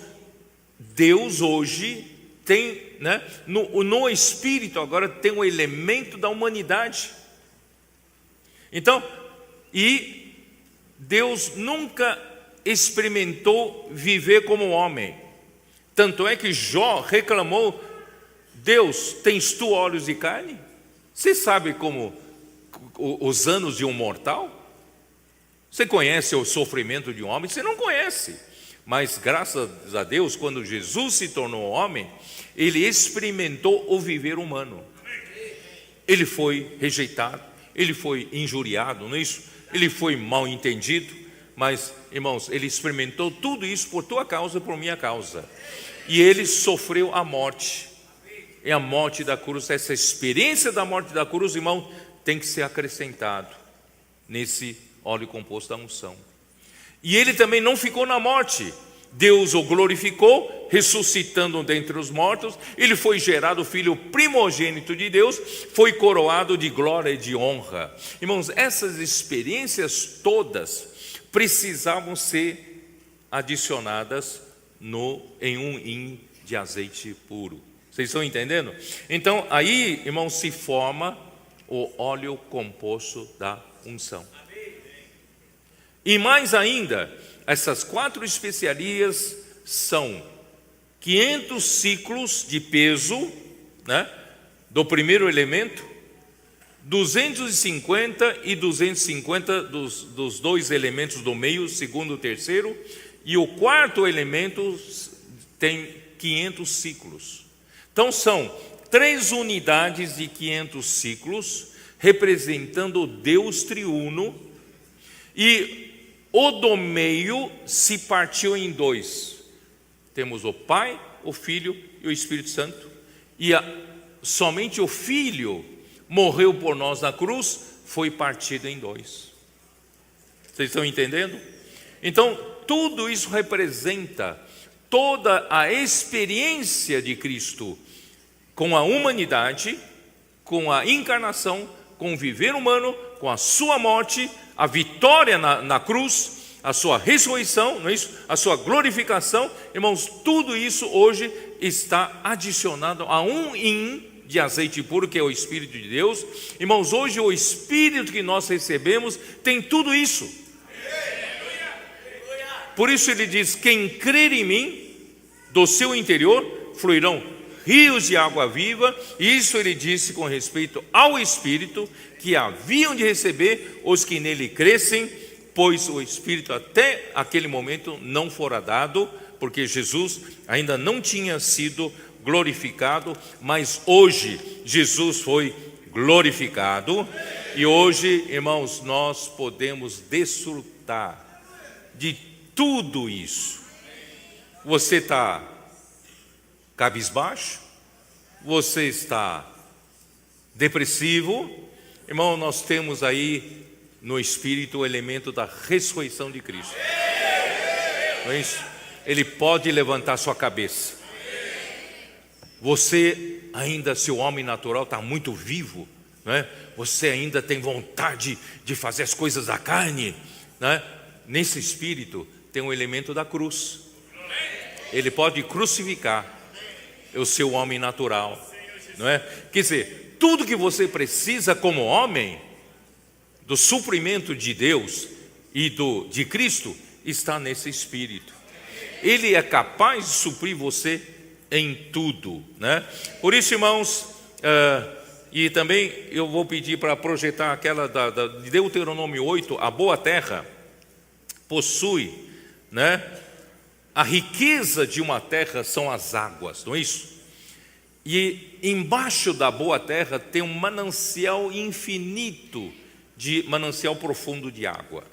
Deus hoje tem, né, no Espírito agora tem um elemento da humanidade. Então, e Deus nunca experimentou viver como homem. Tanto é que Jó reclamou: Deus, tens tu olhos de carne? Você sabe como os anos de um mortal? Você conhece o sofrimento de um homem? Você não conhece. Mas graças a Deus, quando Jesus se tornou homem, ele experimentou o viver humano. Ele foi rejeitado, ele foi injuriado, não é isso? Ele foi mal entendido, mas, irmãos, ele experimentou tudo isso por tua causa e por minha causa. E ele sofreu a morte. E a morte da cruz, essa experiência da morte da cruz, irmão, tem que ser acrescentado nesse óleo composto da unção. E ele também não ficou na morte. Deus o glorificou, ressuscitando dentre os mortos. Ele foi gerado filho primogênito de Deus, foi coroado de glória e de honra. Irmãos, essas experiências todas precisavam ser adicionadas em um hin de azeite puro. Vocês estão entendendo? Então, aí, irmãos, se forma o óleo composto da unção. E mais ainda, essas 4 especiarias são 500 ciclos de peso, né, do primeiro elemento, 250 e 250 dos 2 elementos do meio, segundo e terceiro, e o 4º elemento tem 500 ciclos. Então são 3 unidades de 500 ciclos, representando o Deus triuno, e o do meio se partiu em 2. Temos o Pai, o Filho e o Espírito Santo. E somente o Filho morreu por nós na cruz, foi partido em 2. Vocês estão entendendo? Então, tudo isso representa toda a experiência de Cristo com a humanidade, com a encarnação, com o viver humano, com a sua morte, a vitória na cruz, a sua ressurreição, não é isso? A sua glorificação. Irmãos, tudo isso hoje está adicionado a um hin de azeite puro, que é o Espírito de Deus. Irmãos, hoje o Espírito que nós recebemos tem tudo isso. Por isso ele diz: quem crer em mim, do seu interior fluirão rios de água viva. Isso ele disse com respeito ao Espírito, que haviam de receber os que nele crescem, pois o Espírito até aquele momento não fora dado, porque Jesus ainda não tinha sido glorificado, mas hoje Jesus foi glorificado. E hoje, irmãos, nós podemos desfrutar de tudo isso. Você está cabisbaixo? Você está depressivo? Irmão, nós temos aí no Espírito o elemento da ressurreição de Cristo. Não é isso? Ele pode levantar sua cabeça. Você ainda, seu homem natural está muito vivo, não é? Você ainda tem vontade de fazer as coisas da carne, não é? Nesse Espírito tem um elemento da cruz. Ele pode crucificar o seu homem natural, não é? Quer dizer, tudo que você precisa como homem, do suprimento de Deus e de Cristo, está nesse Espírito. Ele é capaz de suprir você em tudo, né? Por isso, irmãos, e também eu vou pedir para projetar aquela de Deuteronômio 8, a boa terra possui, né? A riqueza de uma terra são as águas, não é isso? E embaixo da boa terra tem um manancial infinito, manancial profundo de água.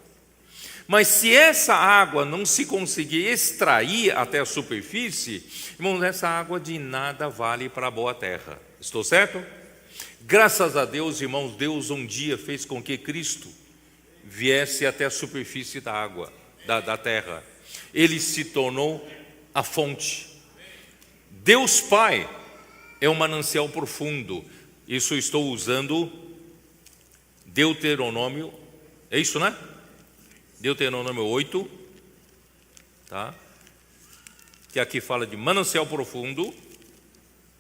Mas se essa água não se conseguir extrair até a superfície, irmãos, essa água de nada vale para a boa terra. Estou certo? Graças a Deus, irmãos, Deus um dia fez com que Cristo viesse até a superfície da água, da terra. Ele se tornou a fonte. Deus Pai é um manancial profundo. Isso eu estou usando Deuteronômio, é isso, né? Deuteronômio 8, tá? Que aqui fala de manancial profundo,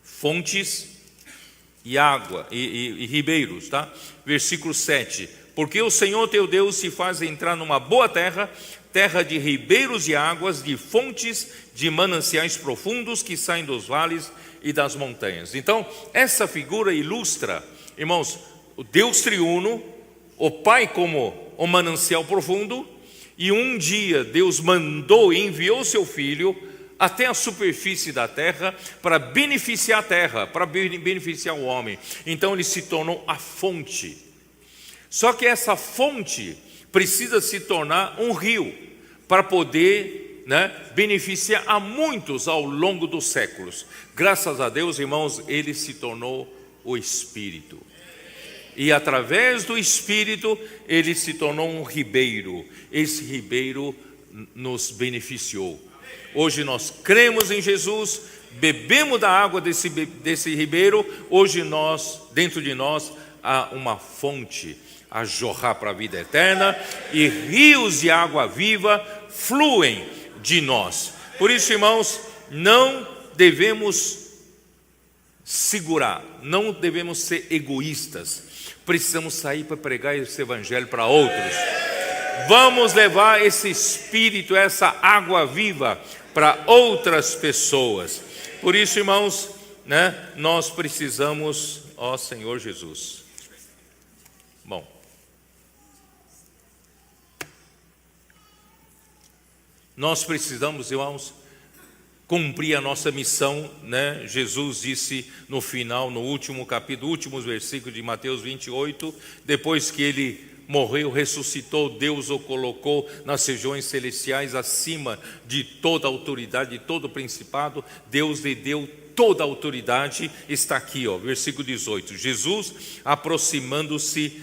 fontes e água e ribeiros, tá? Versículo 7: porque o Senhor teu Deus se faz entrar numa boa terra, terra de ribeiros de águas, de fontes de mananciais profundos que saem dos vales e das montanhas. Então, essa figura ilustra, irmãos, o Deus triuno, o Pai como o manancial profundo, e um dia Deus mandou e enviou seu Filho até a superfície da terra para beneficiar a terra, para beneficiar o homem. Então ele se tornou a fonte. Só que essa fonte precisa se tornar um rio para poder, beneficiar a muitos ao longo dos séculos. Graças a Deus, irmãos, ele se tornou o Espírito. E através do Espírito, ele se tornou um ribeiro. Esse ribeiro nos beneficiou. Hoje nós cremos em Jesus, bebemos da água desse ribeiro. Hoje dentro de nós, há uma fonte a jorrar para a vida eterna, e rios de água viva fluem de nós. Por isso, irmãos, não devemos segurar, não devemos ser egoístas. Precisamos sair para pregar esse evangelho para outros. Vamos levar esse Espírito, essa água viva para outras pessoas. Por isso, irmãos, nós precisamos, ó Senhor Jesus. Bom, nós precisamos, irmãos, cumprir a nossa missão, Jesus disse no final, no último capítulo, últimos versículos de Mateus 28, depois que ele morreu, ressuscitou, Deus o colocou nas regiões celestiais acima de toda autoridade, de todo principado. Deus lhe deu toda a autoridade. Está aqui, versículo 18. Jesus, aproximando-se,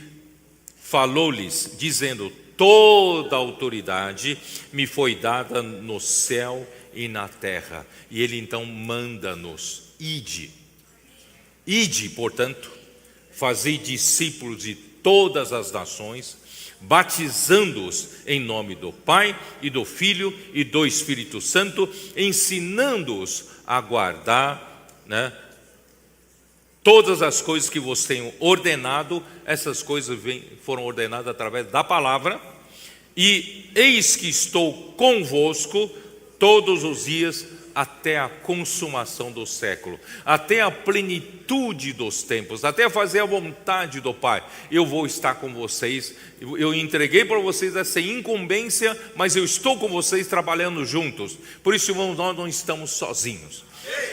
falou-lhes, dizendo: toda a autoridade me foi dada no céu e na terra. E ele então manda-nos: ide, portanto, fazei discípulos de todas as nações, batizando-os em nome do Pai e do Filho e do Espírito Santo, ensinando-os a guardar, todas as coisas que vos tenho ordenado. Essas coisas foram ordenadas através da palavra. E eis que estou convosco todos os dias até a consumação do século, até a plenitude dos tempos, até fazer a vontade do Pai. Eu vou estar com vocês. Eu entreguei para vocês essa incumbência, mas eu estou com vocês trabalhando juntos. Por isso, irmãos, nós não estamos sozinhos.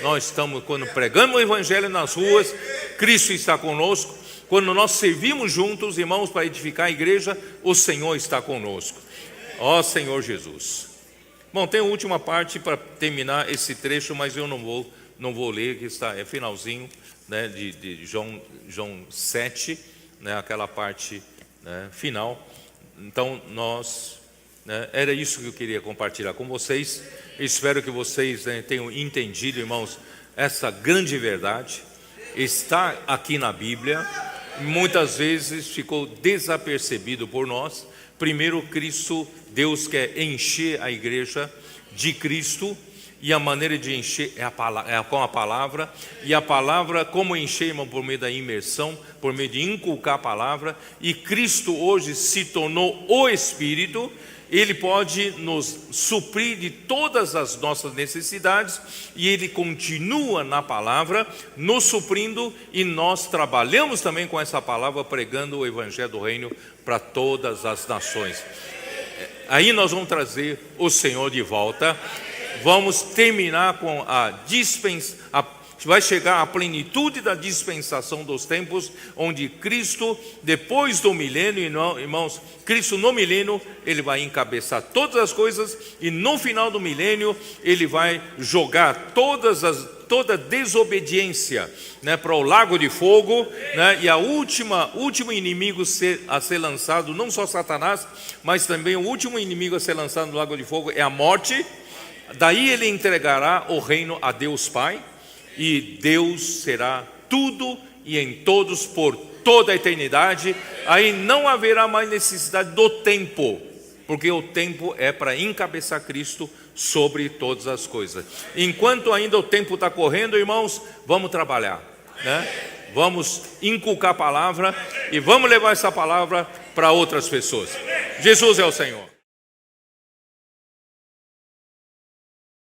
Nós estamos, quando pregamos o evangelho nas ruas, Cristo está conosco. Quando nós servimos juntos, irmãos, para edificar a igreja, o Senhor está conosco. Ó Senhor Jesus. Bom, tem a última parte para terminar esse trecho, mas eu não vou ler, que é finalzinho, de João 7, aquela parte final. Então era isso que eu queria compartilhar com vocês. Espero que vocês tenham entendido, irmãos, essa grande verdade. Está aqui na Bíblia, muitas vezes ficou desapercebido por nós. Primeiro, Deus quer encher a igreja de Cristo, e a maneira de encher é com a palavra. E a palavra, como encher, irmão? Por meio da imersão, por meio de inculcar a palavra. E Cristo hoje se tornou o Espírito. Ele pode nos suprir de todas as nossas necessidades, e Ele continua na palavra nos suprindo, e nós trabalhamos também com essa palavra, pregando o Evangelho do Reino para todas as nações. Aí nós vamos trazer o Senhor de volta. Vamos terminar com vai chegar a plenitude da dispensação dos tempos, onde Cristo, depois do milênio, irmãos, Cristo no milênio, Ele vai encabeçar todas as coisas, e no final do milênio, Ele vai jogar toda desobediência para o lago de fogo, e o último inimigo a ser lançado, não só Satanás, mas também o último inimigo a ser lançado no lago de fogo é a morte. Daí Ele entregará o reino a Deus Pai, e Deus será tudo e em todos por toda a eternidade. Aí não haverá mais necessidade do tempo, porque o tempo é para encabeçar Cristo sobre todas as coisas. Enquanto ainda o tempo está correndo, irmãos, vamos trabalhar, Vamos inculcar a palavra, e vamos levar essa palavra para outras pessoas. Jesus é o Senhor.